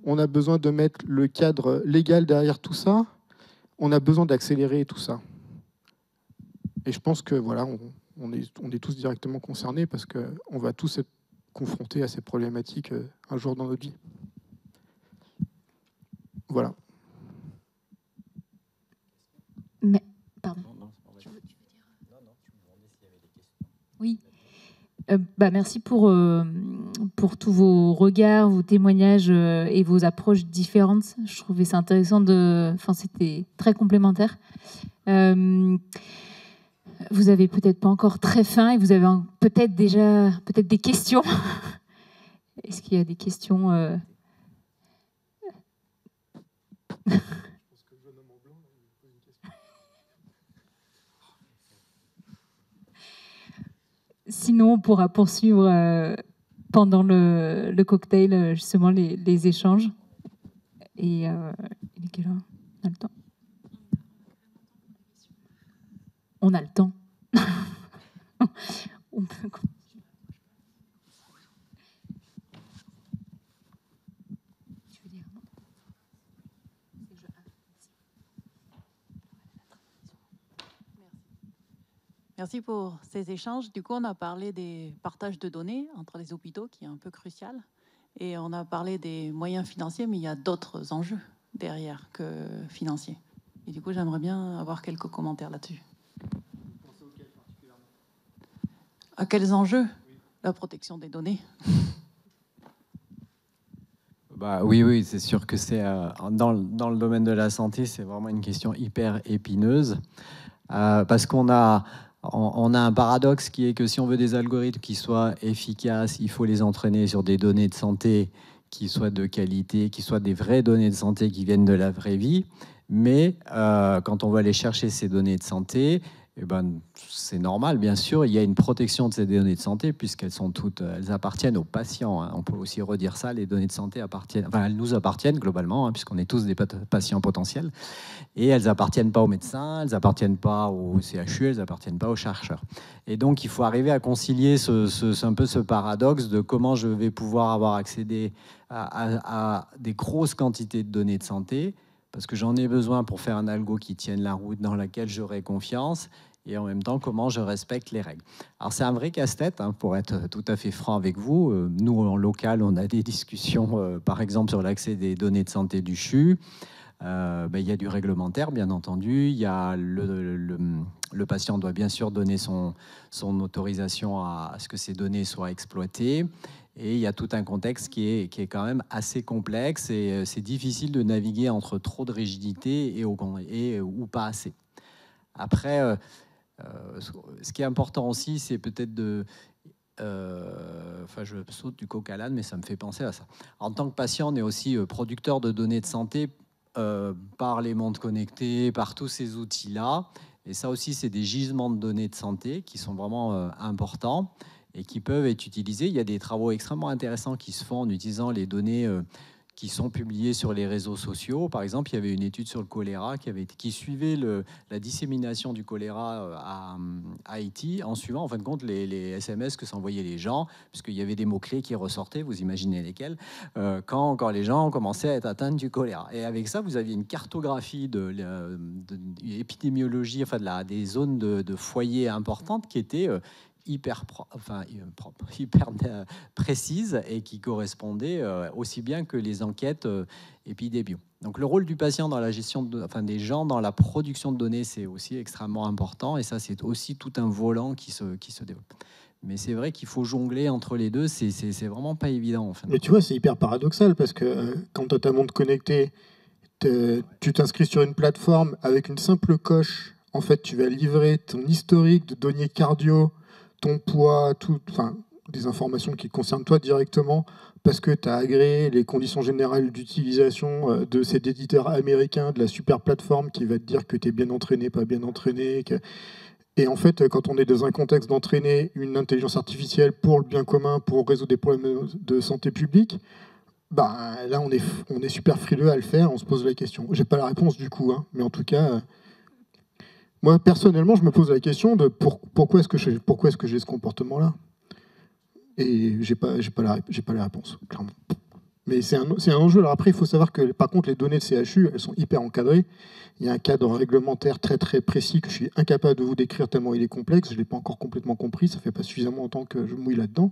Speaker 21: On a besoin de mettre le cadre légal derrière tout ça. On a besoin d'accélérer tout ça. Et je pense que voilà, on est tous directement concernés parce qu'on va tous être confrontés à ces problématiques un jour dans notre vie. Voilà.
Speaker 4: Oui. Merci pour tous vos regards, vos témoignages et vos approches différentes. Je trouvais ça intéressant. C'était très complémentaire. Vous avez peut-être pas encore très faim et vous avez peut-être déjà des questions. Est-ce qu'il y a des questions Sinon, on pourra poursuivre pendant le cocktail, justement, les échanges. Et il est quelle heure ? On a le temps. On a le temps. On peut...
Speaker 2: Merci pour ces échanges. Du coup, on a parlé des partages de données entre les hôpitaux, qui est un peu crucial. Et on a parlé des moyens financiers, mais il y a d'autres enjeux derrière que financiers. Et du coup, j'aimerais bien avoir quelques commentaires là-dessus. À quels enjeux ? La protection des données.
Speaker 5: Oui, c'est sûr que c'est dans le domaine de la santé, c'est vraiment une question hyper épineuse. Parce qu'on a un paradoxe qui est que si on veut des algorithmes qui soient efficaces, il faut les entraîner sur des données de santé qui soient de qualité, qui soient des vraies données de santé qui viennent de la vraie vie. Mais quand on va aller chercher ces données de santé, c'est normal, bien sûr, il y a une protection de ces données de santé puisqu'elles sont elles appartiennent aux patients. On peut aussi redire ça, les données de santé elles nous appartiennent globalement, puisqu'on est tous des patients potentiels. Et elles appartiennent pas aux médecins, elles appartiennent pas au CHU, elles appartiennent pas aux chercheurs. Et donc, il faut arriver à concilier un peu ce paradoxe de comment je vais pouvoir avoir accédé à des grosses quantités de données de santé, parce que j'en ai besoin pour faire un algo qui tienne la route, dans laquelle j'aurai confiance, et en même temps, comment je respecte les règles. Alors, c'est un vrai casse-tête, pour être tout à fait franc avec vous. Nous, en local, on a des discussions, par exemple, sur l'accès des données de santé du CHU. Il y a du réglementaire, bien entendu. Il y a le patient doit bien sûr donner son autorisation à ce que ces données soient exploitées. Et il y a tout un contexte qui est quand même assez complexe et c'est difficile de naviguer entre trop de rigidité ou pas assez. Après, ce qui est important aussi, c'est peut-être je saute du coq à l'âne, mais ça me fait penser à ça. En tant que patient, on est aussi producteur de données de santé par les mondes connectés, par tous ces outils-là. Et ça aussi, c'est des gisements de données de santé qui sont vraiment importants et qui peuvent être utilisés. Il y a des travaux extrêmement intéressants qui se font en utilisant les données qui sont publiées sur les réseaux sociaux. Par exemple, il y avait une étude sur le choléra qui suivait la dissémination du choléra à Haïti en suivant, en fin de compte, les SMS que s'envoyaient les gens, puisqu'il y avait des mots-clés qui ressortaient, vous imaginez lesquels, quand les gens commençaient à être atteints du choléra. Et avec ça, vous aviez une cartographie de l'épidémiologie, des zones de foyers importantes qui étaient hyper précise et qui correspondait aussi bien que les enquêtes épidémio. Donc le rôle du patient dans la gestion des gens dans la production de données, c'est aussi extrêmement important et ça c'est aussi tout un volant qui se développe. Mais c'est vrai qu'il faut jongler entre les deux, c'est vraiment pas évident en fait.
Speaker 21: Mais tu vois, c'est hyper paradoxal parce que quand tu as ta montre connectée, tu t'inscris sur une plateforme avec une simple coche, en fait tu vas livrer ton historique de données cardio, ton poids, des informations qui concernent toi directement, parce que tu as agréé les conditions générales d'utilisation de cet éditeur américain, de la super plateforme qui va te dire que tu es bien entraîné, pas bien entraîné. Et en fait, quand on est dans un contexte d'entraîner une intelligence artificielle pour le bien commun, pour résoudre des problèmes de santé publique, là, on est super frileux à le faire, on se pose la question. J'ai pas la réponse du coup, mais en tout cas... moi, personnellement, je me pose la question de pourquoi est-ce que j'ai ce comportement-là. Et j'ai pas la réponse, clairement. Mais c'est un enjeu. Alors après, il faut savoir que, par contre, les données de CHU, elles sont hyper encadrées. Il y a un cadre réglementaire très, très précis que je suis incapable de vous décrire tellement il est complexe. Je ne l'ai pas encore complètement compris. Ça fait pas suffisamment longtemps que je mouille là-dedans.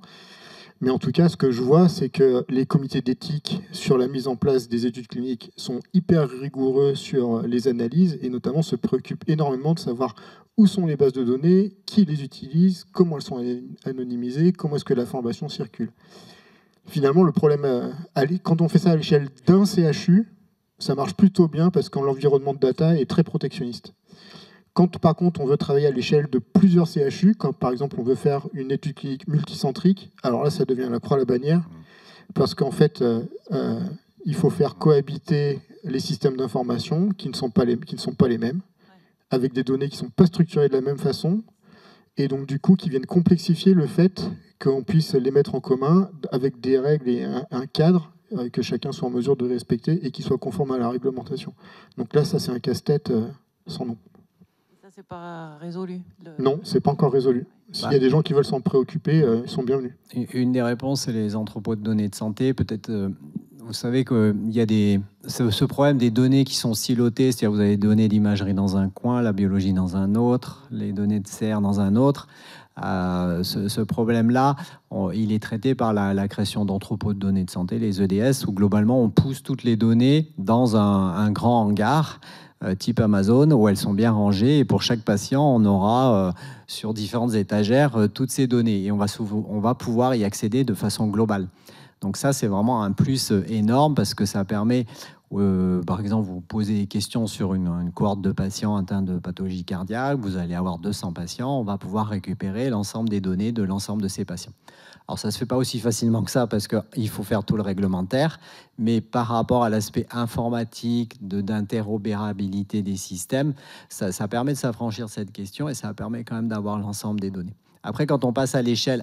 Speaker 21: Mais en tout cas, ce que je vois, c'est que les comités d'éthique sur la mise en place des études cliniques sont hyper rigoureux sur les analyses et notamment se préoccupent énormément de savoir où sont les bases de données, qui les utilise, comment elles sont anonymisées, comment est-ce que l'information circule. Finalement, le problème, quand on fait ça à l'échelle d'un CHU, ça marche plutôt bien parce que l'environnement de data est très protectionniste. Quand, par contre, on veut travailler à l'échelle de plusieurs CHU, quand, par exemple, on veut faire une étude clinique multicentrique, alors là, ça devient la croix à la bannière, parce qu'en fait, il faut faire cohabiter les systèmes d'information qui ne sont pas les mêmes, avec des données qui ne sont pas structurées de la même façon, et donc, du coup, qui viennent complexifier le fait qu'on puisse les mettre en commun avec des règles et un cadre que chacun soit en mesure de respecter et qui soit conforme à la réglementation. Donc là, ça, c'est un casse-tête sans nom.
Speaker 2: C'est pas résolu.
Speaker 21: Non, c'est pas encore résolu. S'il y a des gens qui veulent s'en préoccuper, ils sont bienvenus.
Speaker 5: Une des réponses, c'est les entrepôts de données de santé. Peut-être, vous savez qu'il y a ce problème des données qui sont silotées, c'est-à-dire vous avez des données d'imagerie dans un coin, la biologie dans un autre, les données de CR dans un autre. Ce problème-là, il est traité par la création d'entrepôts de données de santé, les EDS, où globalement on pousse toutes les données dans un grand hangar type Amazon, où elles sont bien rangées, et pour chaque patient, on aura sur différentes étagères toutes ces données, et on va pouvoir y accéder de façon globale. Donc ça, c'est vraiment un plus énorme, parce que ça permet, par exemple, vous posez des questions sur une cohorte de patients atteints de pathologie cardiaque, vous allez avoir 200 patients, on va pouvoir récupérer l'ensemble des données de l'ensemble de ces patients. Alors ça ne se fait pas aussi facilement que ça parce qu'il faut faire tout le réglementaire, mais par rapport à l'aspect informatique, d'interopérabilité des systèmes, ça permet de s'affranchir cette question et ça permet quand même d'avoir l'ensemble des données. Après, quand on passe à l'échelle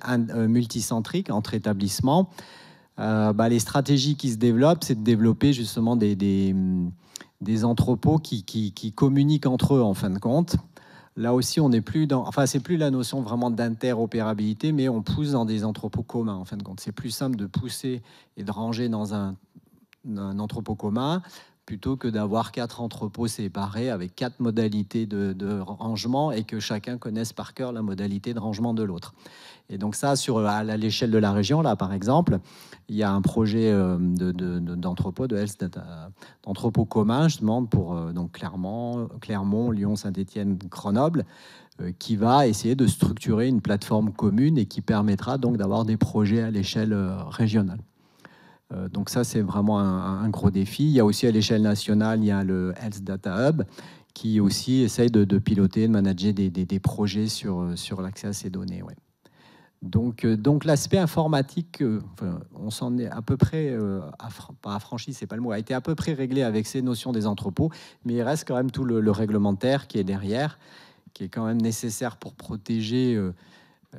Speaker 5: multicentrique entre établissements, les stratégies qui se développent, c'est de développer justement des entrepôts qui communiquent entre eux en fin de compte. Là aussi, on n'est plus dans... Enfin, c'est plus la notion vraiment d'interopérabilité, mais on pousse dans des entrepôts communs, en fin de compte. C'est plus simple de pousser et de ranger dans un entrepôt commun plutôt que d'avoir 4 entrepôts séparés avec 4 modalités de rangement et que chacun connaisse par cœur la modalité de rangement de l'autre. Et donc ça, à l'échelle de la région, là, par exemple, il y a un projet d'entrepôt, d'entrepôt commun, justement, pour donc Clermont, Lyon, Saint-Étienne, Grenoble, qui va essayer de structurer une plateforme commune et qui permettra donc d'avoir des projets à l'échelle régionale. Donc ça, c'est vraiment un gros défi. Il y a aussi à l'échelle nationale, il y a le Health Data Hub, qui aussi essaye de piloter, de manager des projets sur l'accès à ces données. Ouais. Donc l'aspect informatique, on s'en est à peu près, pas affranchi, c'est pas le mot, a été à peu près réglé avec ces notions des entrepôts, mais il reste quand même tout le réglementaire qui est derrière, qui est quand même nécessaire pour protéger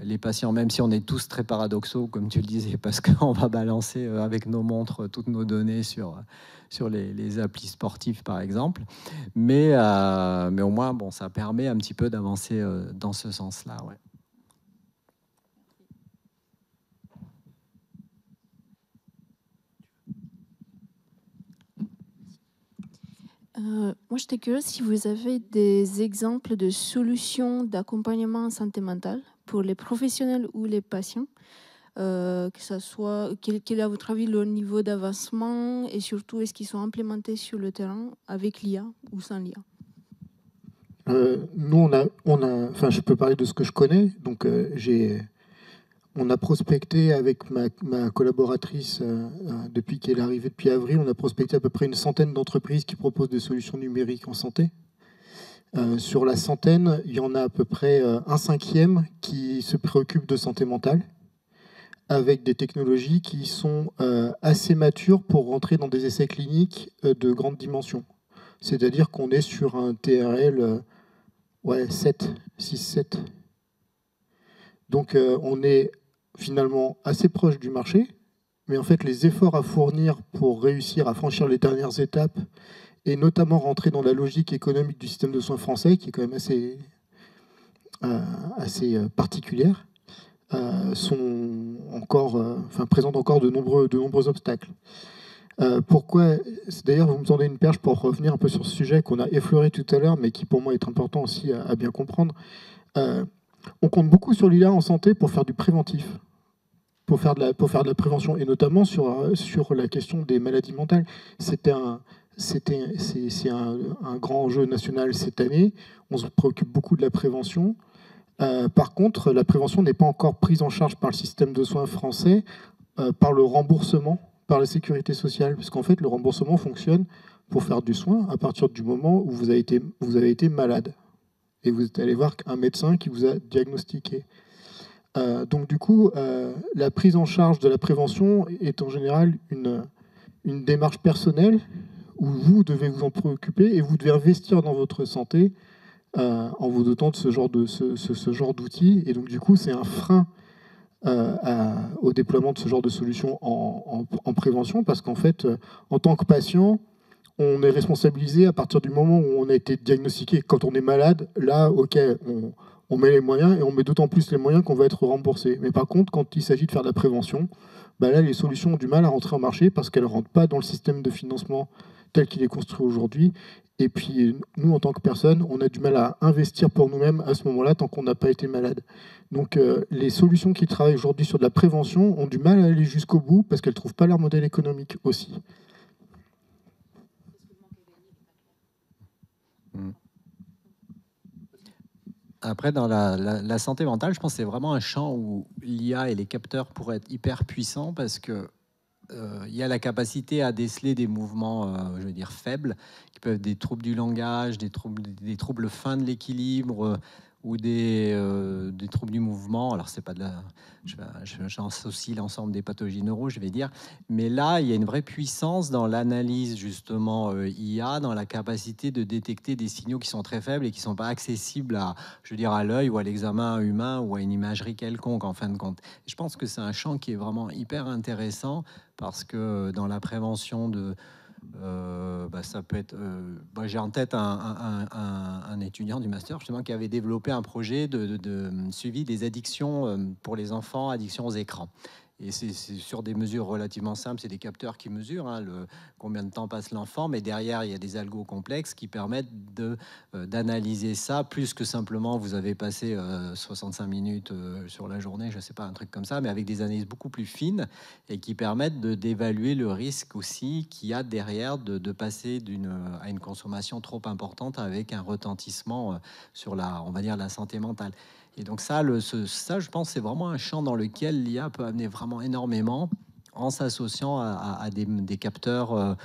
Speaker 5: les patients, même si on est tous très paradoxaux, comme tu le disais, parce qu'on va balancer avec nos montres toutes nos données sur les applis sportifs, par exemple. Mais au moins, bon, ça permet un petit peu d'avancer dans ce sens-là. Ouais.
Speaker 6: Moi, j'étais curieuse si vous avez des exemples de solutions d'accompagnement en santé mentale pour les professionnels ou les patients, que ça soit, quel est à votre avis le niveau d'avancement et surtout est-ce qu'ils sont implémentés sur le terrain avec l'IA ou sans l'IA?
Speaker 21: Nous, enfin, je peux parler de ce que je connais. Donc, on a prospecté avec ma collaboratrice depuis qu'elle est arrivée depuis avril. On a prospecté à peu près une centaine d'entreprises qui proposent des solutions numériques en santé. Sur la centaine, il y en a à peu près un cinquième qui se préoccupe de santé mentale, avec des technologies qui sont assez matures pour rentrer dans des essais cliniques de grande dimension. C'est-à-dire qu'on est sur un TRL 6-7. Donc on est finalement assez proche du marché, mais en fait les efforts à fournir pour réussir à franchir les dernières étapes et notamment rentrer dans la logique économique du système de soins français, qui est quand même assez particulière, présentent encore de nombreux obstacles. Pourquoi? D'ailleurs, vous me tendez une perche pour revenir un peu sur ce sujet qu'on a effleuré tout à l'heure, mais qui pour moi est important aussi à bien comprendre. On compte beaucoup sur l'IA en santé pour faire du préventif. pour faire de la prévention, et notamment sur la question des maladies mentales. C'est un grand enjeu national cette année. On se préoccupe beaucoup de la prévention. Par contre, la prévention n'est pas encore prise en charge par le système de soins français, par le remboursement, par la sécurité sociale. Parce qu'en fait, le remboursement fonctionne pour faire du soin à partir du moment où vous avez été malade. Et vous êtes allé voir un médecin qui vous a diagnostiqué. Donc du coup, la prise en charge de la prévention est en général une démarche personnelle où vous devez vous en préoccuper et vous devez investir dans votre santé en vous dotant de ce genre d'outils. Et donc du coup, c'est un frein au déploiement de ce genre de solutions en prévention, parce qu'en fait, en tant que patient, on est responsabilisé à partir du moment où on a été diagnostiqué. Quand on est malade, là, ok, on met les moyens, et on met d'autant plus les moyens qu'on va être remboursé. Mais par contre, quand il s'agit de faire de la prévention, bah là, les solutions ont du mal à rentrer en marché parce qu'elles ne rentrent pas dans le système de financement tel qu'il est construit aujourd'hui. Et puis, nous, en tant que personne, on a du mal à investir pour nous-mêmes à ce moment-là tant qu'on n'a pas été malade. Donc, les solutions qui travaillent aujourd'hui sur de la prévention ont du mal à aller jusqu'au bout parce qu'elles ne trouvent pas leur modèle économique aussi.
Speaker 5: Après, dans la santé mentale, je pense que c'est vraiment un champ où l'IA et les capteurs pourraient être hyper puissants parce que il y a la capacité à déceler des mouvements, je veux dire, faibles, qui peuvent être des troubles du langage, des troubles fins de l'équilibre ou des troubles du mouvement. Alors, c'est pas de la... J'associe l'ensemble des pathologies neuro, je vais dire. Mais là, il y a une vraie puissance dans l'analyse, justement, IA, dans la capacité de détecter des signaux qui sont très faibles et qui ne sont pas accessibles à, je veux dire, à l'œil ou à l'examen humain ou à une imagerie quelconque, en fin de compte. Et je pense que c'est un champ qui est vraiment hyper intéressant parce que dans la prévention de... ça peut être. J'ai en tête un étudiant du master justement qui avait développé un projet de suivi des addictions pour les enfants, addictions aux écrans. Et c'est sur des mesures relativement simples, c'est des capteurs qui mesurent combien de temps passe l'enfant, mais derrière, il y a des algos complexes qui permettent d'analyser ça, plus que simplement vous avez passé 65 minutes sur la journée, je ne sais pas, un truc comme ça, mais avec des analyses beaucoup plus fines et qui permettent d'évaluer le risque aussi qu'il y a derrière de passer à une consommation trop importante avec un retentissement sur on va dire, la santé mentale. Et donc ça, je pense, c'est vraiment un champ dans lequel l'IA peut amener vraiment énormément en s'associant à des capteurs.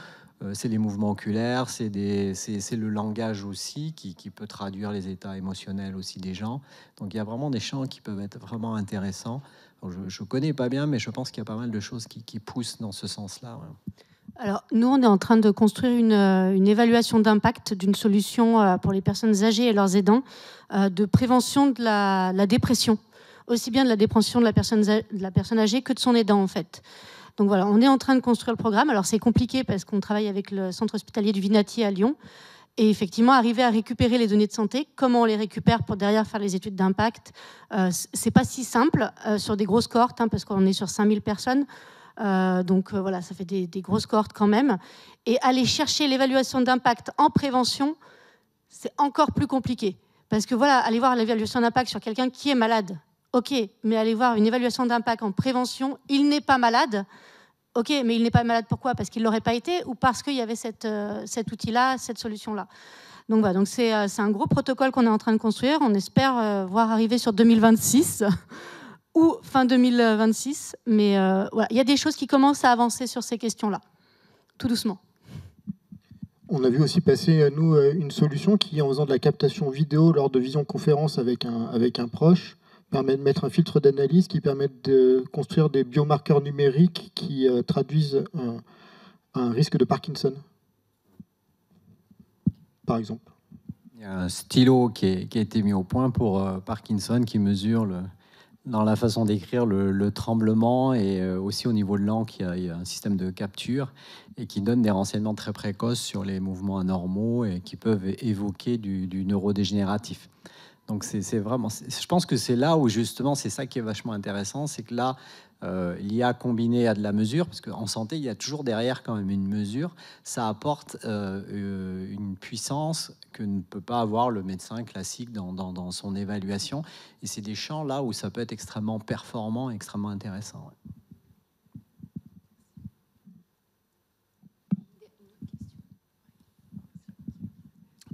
Speaker 5: C'est les mouvements oculaires, c'est le langage aussi qui peut traduire les états émotionnels aussi des gens. Donc il y a vraiment des champs qui peuvent être vraiment intéressants. Je ne connais pas bien, mais je pense qu'il y a pas mal de choses qui poussent dans ce sens-là. Ouais.
Speaker 20: Alors, nous, on est en train de construire une évaluation d'impact d'une solution pour les personnes âgées et leurs aidants de prévention de la dépression, aussi bien de la dépression de la personne âgée que de son aidant, en fait. Donc voilà, on est en train de construire le programme. Alors, c'est compliqué parce qu'on travaille avec le centre hospitalier du Vinatier à Lyon. Et effectivement, arriver à récupérer les données de santé, comment on les récupère pour derrière faire les études d'impact, c'est pas si simple sur des grosses cohortes, parce qu'on est sur 5000 personnes. Donc voilà, ça fait des grosses cohortes quand même. Et aller chercher l'évaluation d'impact en prévention, c'est encore plus compliqué. Parce que voilà, aller voir l'évaluation d'impact sur quelqu'un qui est malade, ok, mais aller voir une évaluation d'impact en prévention, il n'est pas malade, ok, mais il n'est pas malade pourquoi? Parce qu'il ne l'aurait pas été ou parce qu'il y avait cet outil-là, cette solution-là. Donc voilà, donc c'est un gros protocole qu'on est en train de construire. On espère voir arriver sur 2026 ou fin 2026. Mais voilà, il y a des choses qui commencent à avancer sur ces questions-là, tout doucement.
Speaker 21: On a vu aussi passer, nous, une solution qui, en faisant de la captation vidéo lors de visioconférence avec un proche, permet de mettre un filtre d'analyse qui permet de construire des biomarqueurs numériques qui traduisent un risque de Parkinson, par exemple.
Speaker 5: Il y a un stylo qui a été mis au point pour Parkinson qui mesure dans la façon d'écrire le tremblement et aussi au niveau de l'encre, il y a un système de capture et qui donne des renseignements très précoces sur les mouvements anormaux et qui peuvent évoquer du neurodégénératif. Donc c'est vraiment, je pense que c'est là où justement c'est ça qui est vachement intéressant, c'est que là l'IA combinée à de la mesure, parce qu'en santé, il y a toujours derrière quand même une mesure, ça apporte une puissance que ne peut pas avoir le médecin classique dans son évaluation. Et c'est des champs là où ça peut être extrêmement performant, extrêmement intéressant.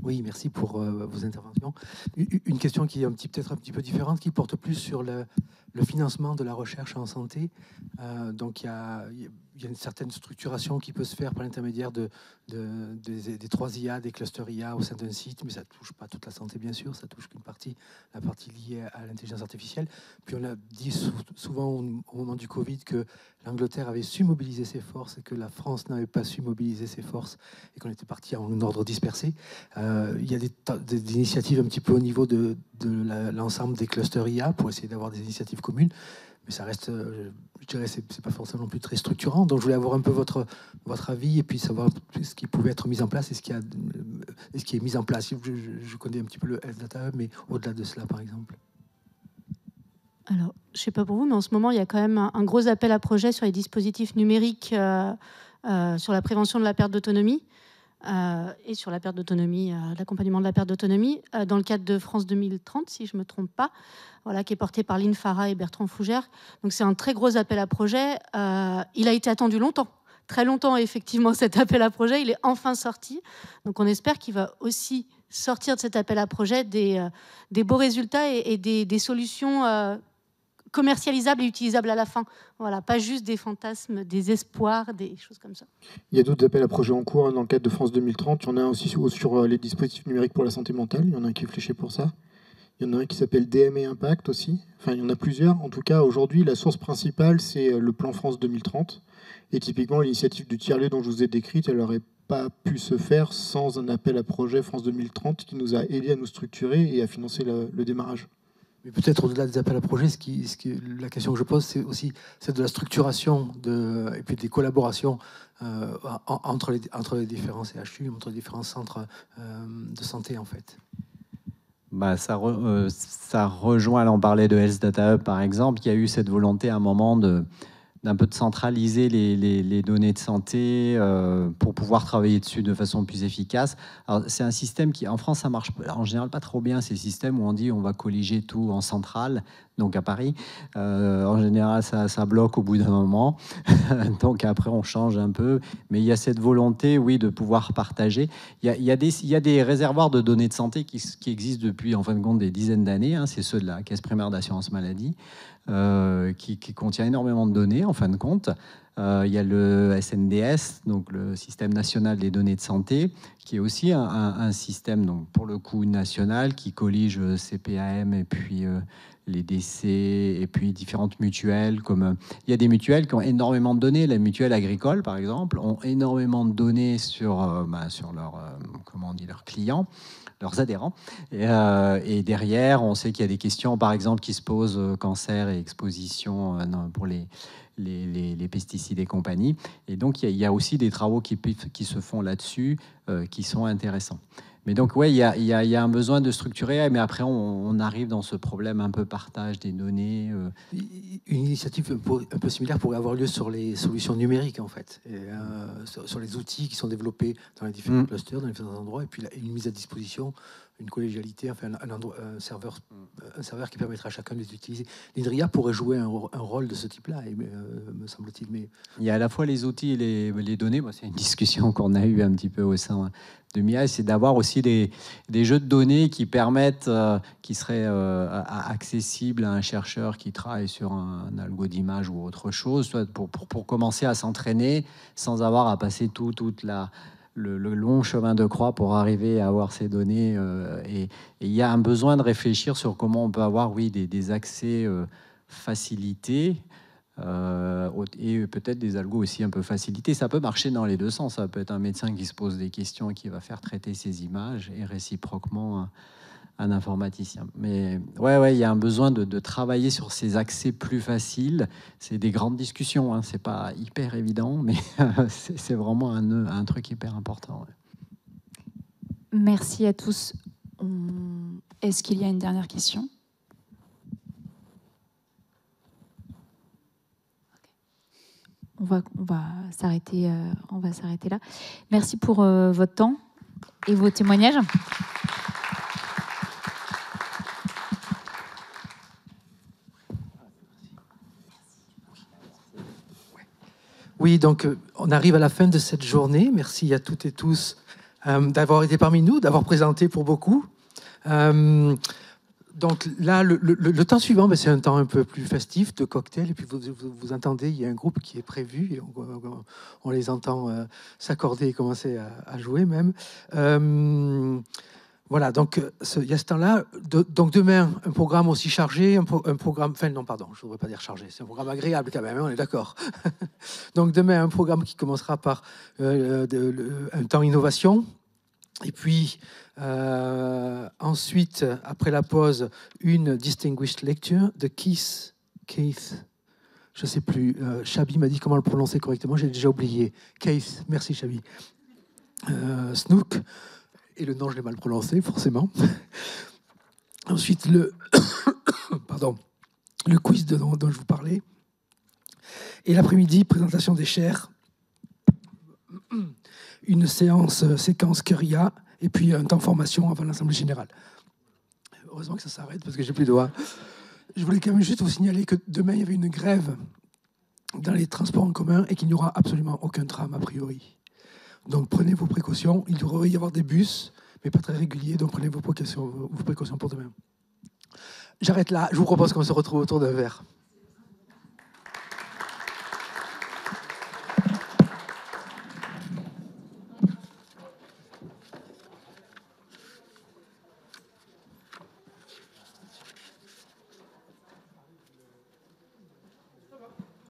Speaker 3: Oui, merci pour vos interventions. Une question qui est peut-être un petit peu différente, qui porte plus sur le financement de la recherche en santé. Donc, il y a une certaine structuration qui peut se faire par l'intermédiaire des 3 IA, des clusters IA au sein d'un site, mais ça ne touche pas toute la santé, bien sûr, ça touche qu'une partie, la partie liée à l'intelligence artificielle. Puis on a dit souvent au moment du Covid que l'Angleterre avait su mobiliser ses forces et que la France n'avait pas su mobiliser ses forces et qu'on était parti en ordre dispersé. Il y a des initiatives un petit peu au niveau de l'ensemble des clusters IA pour essayer d'avoir des initiatives communes, mais ça reste, je dirais, c'est pas forcément non plus très structurant. Donc je voulais avoir un peu votre avis et puis savoir ce qui pouvait être mis en place et ce qui est mis en place. Je connais un petit peu le Health Data Hub, mais au-delà de cela, par exemple.
Speaker 20: Alors, je ne sais pas pour vous, mais en ce moment, il y a quand même un gros appel à projet sur les dispositifs numériques, sur la prévention de la perte d'autonomie et sur la perte d'autonomie, l'accompagnement de la perte d'autonomie, dans le cadre de France 2030, si je ne me trompe pas, voilà, qui est porté par Lynn Farah et Bertrand Fougère. Donc c'est un très gros appel à projet. Il a été attendu longtemps, très longtemps, effectivement, cet appel à projet. Il est enfin sorti. Donc on espère qu'il va aussi sortir de cet appel à projet des beaux résultats et des solutions commercialisables et utilisables à la fin. Voilà, pas juste des fantasmes, des espoirs, des choses comme ça.
Speaker 21: Il y a d'autres appels à projets en cours dans le cadre de France 2030. Il y en a un aussi sur les dispositifs numériques pour la santé mentale. Il y en a un qui est fléché pour ça. Il y en a un qui s'appelle DME Impact aussi. Enfin, il y en a plusieurs. En tout cas, aujourd'hui, la source principale, c'est le plan France 2030. Et typiquement, l'initiative du tiers-lieu dont je vous ai décrite, elle n'aurait pas pu se faire sans un appel à projet France 2030 qui nous a aidé à nous structurer et à financer le démarrage.
Speaker 3: Mais peut-être au-delà des appels à projets, la question que je pose, c'est aussi celle de la structuration et puis des collaborations entre les différents CHU, entre les différents centres de santé, en fait.
Speaker 5: Bah, ça rejoint, là on parlait de Health Data Hub par exemple, il y a eu cette volonté à un moment d'un peu de centraliser les données de santé pour pouvoir travailler dessus de façon plus efficace. Alors, c'est un système qui, en France, ça marche en général pas trop bien, ces systèmes où on dit on va colliger tout en centrale, donc à Paris. En général, ça bloque au bout d'un moment. Donc après, on change un peu. Mais il y a cette volonté, oui, de pouvoir partager. Il y a des réservoirs de données de santé qui existent depuis, en fin de compte, des dizaines d'années. Hein. C'est ceux de la Caisse primaire d'assurance maladie. Qui contient énormément de données, en fin de compte. Il y a le SNDS, donc le Système national des données de santé, qui est aussi un système, donc, pour le coup, national, qui collige CPAM et puis les décès, et puis différentes mutuelles. Il y a des mutuelles qui ont énormément de données. Les mutuelles agricoles, par exemple, ont énormément de données sur leurs clients, leurs adhérents. Et derrière, on sait qu'il y a des questions, par exemple, qui se posent cancer et exposition pour les pesticides et compagnie. Et donc, il y a aussi des travaux qui se font là-dessus, qui sont intéressants. Mais donc, oui, il y a un besoin de structurer, mais après, on arrive dans ce problème un peu partage des données.
Speaker 3: Une initiative un peu similaire pourrait avoir lieu sur les solutions numériques, en fait, et, sur les outils qui sont développés dans les différents clusters, dans les différents endroits, et puis une mise à disposition, une collégialité, enfin un serveur qui permettra à chacun de les utiliser. L'INRIA pourrait jouer un rôle de ce type-là, me semble-t-il. Mais
Speaker 5: il y a à la fois les outils et les données. C'est une discussion qu'on a eue un petit peu au sein de MIA, c'est d'avoir aussi des jeux de données qui permettent, qui seraient accessibles à un chercheur qui travaille sur un algo d'image ou autre chose, soit pour commencer à s'entraîner sans avoir à passer le long chemin de croix pour arriver à avoir ces données. Et il y a un besoin de réfléchir sur comment on peut avoir, oui, des accès facilités et peut-être des algos aussi un peu facilités. Ça peut marcher dans les deux sens. Ça peut être un médecin qui se pose des questions et qui va faire traiter ces images et réciproquement un informaticien. Mais ouais, il y a un besoin de travailler sur ces accès plus faciles. C'est des grandes discussions, hein. C'est pas hyper évident, mais c'est vraiment un truc hyper important. Ouais.
Speaker 15: Merci à tous. Est-ce qu'il y a une dernière question ?
Speaker 4: on va s'arrêter là. Merci pour votre temps et vos témoignages.
Speaker 3: Oui, donc on arrive à la fin de cette journée. Merci à toutes et tous d'avoir été parmi nous, d'avoir présenté pour beaucoup. Donc là, le temps suivant, c'est un temps un peu plus festif, de cocktail. Et puis vous entendez, il y a un groupe qui est prévu. Et on les entend s'accorder et commencer à jouer même. Voilà, donc il y a ce temps-là. Donc demain, un programme aussi chargé, un programme... Enfin non, pardon, je ne voudrais pas dire chargé. C'est un programme agréable quand même, on est d'accord. Donc demain, un programme qui commencera par un temps innovation. Et puis, ensuite, après la pause, une distinguished lecture de Keith, je ne sais plus, Chabi m'a dit comment le prononcer correctement, j'ai déjà oublié. Keith, merci Chabi. Snook, et le nom je l'ai mal prononcé, forcément. Ensuite, le quiz dont je vous parlais. Et l'après-midi, présentation des chairs. Une séquence Curia, et puis un temps formation avant l'Assemblée générale. Heureusement que ça s'arrête, parce que j'ai plus de doigts. Je voulais quand même juste vous signaler que demain, il y avait une grève dans les transports en commun et qu'il n'y aura absolument aucun tram, a priori. Donc prenez vos précautions. Il devrait y avoir des bus, mais pas très réguliers, donc prenez vos précautions pour demain. J'arrête là. Je vous propose qu'on se retrouve autour d'un verre.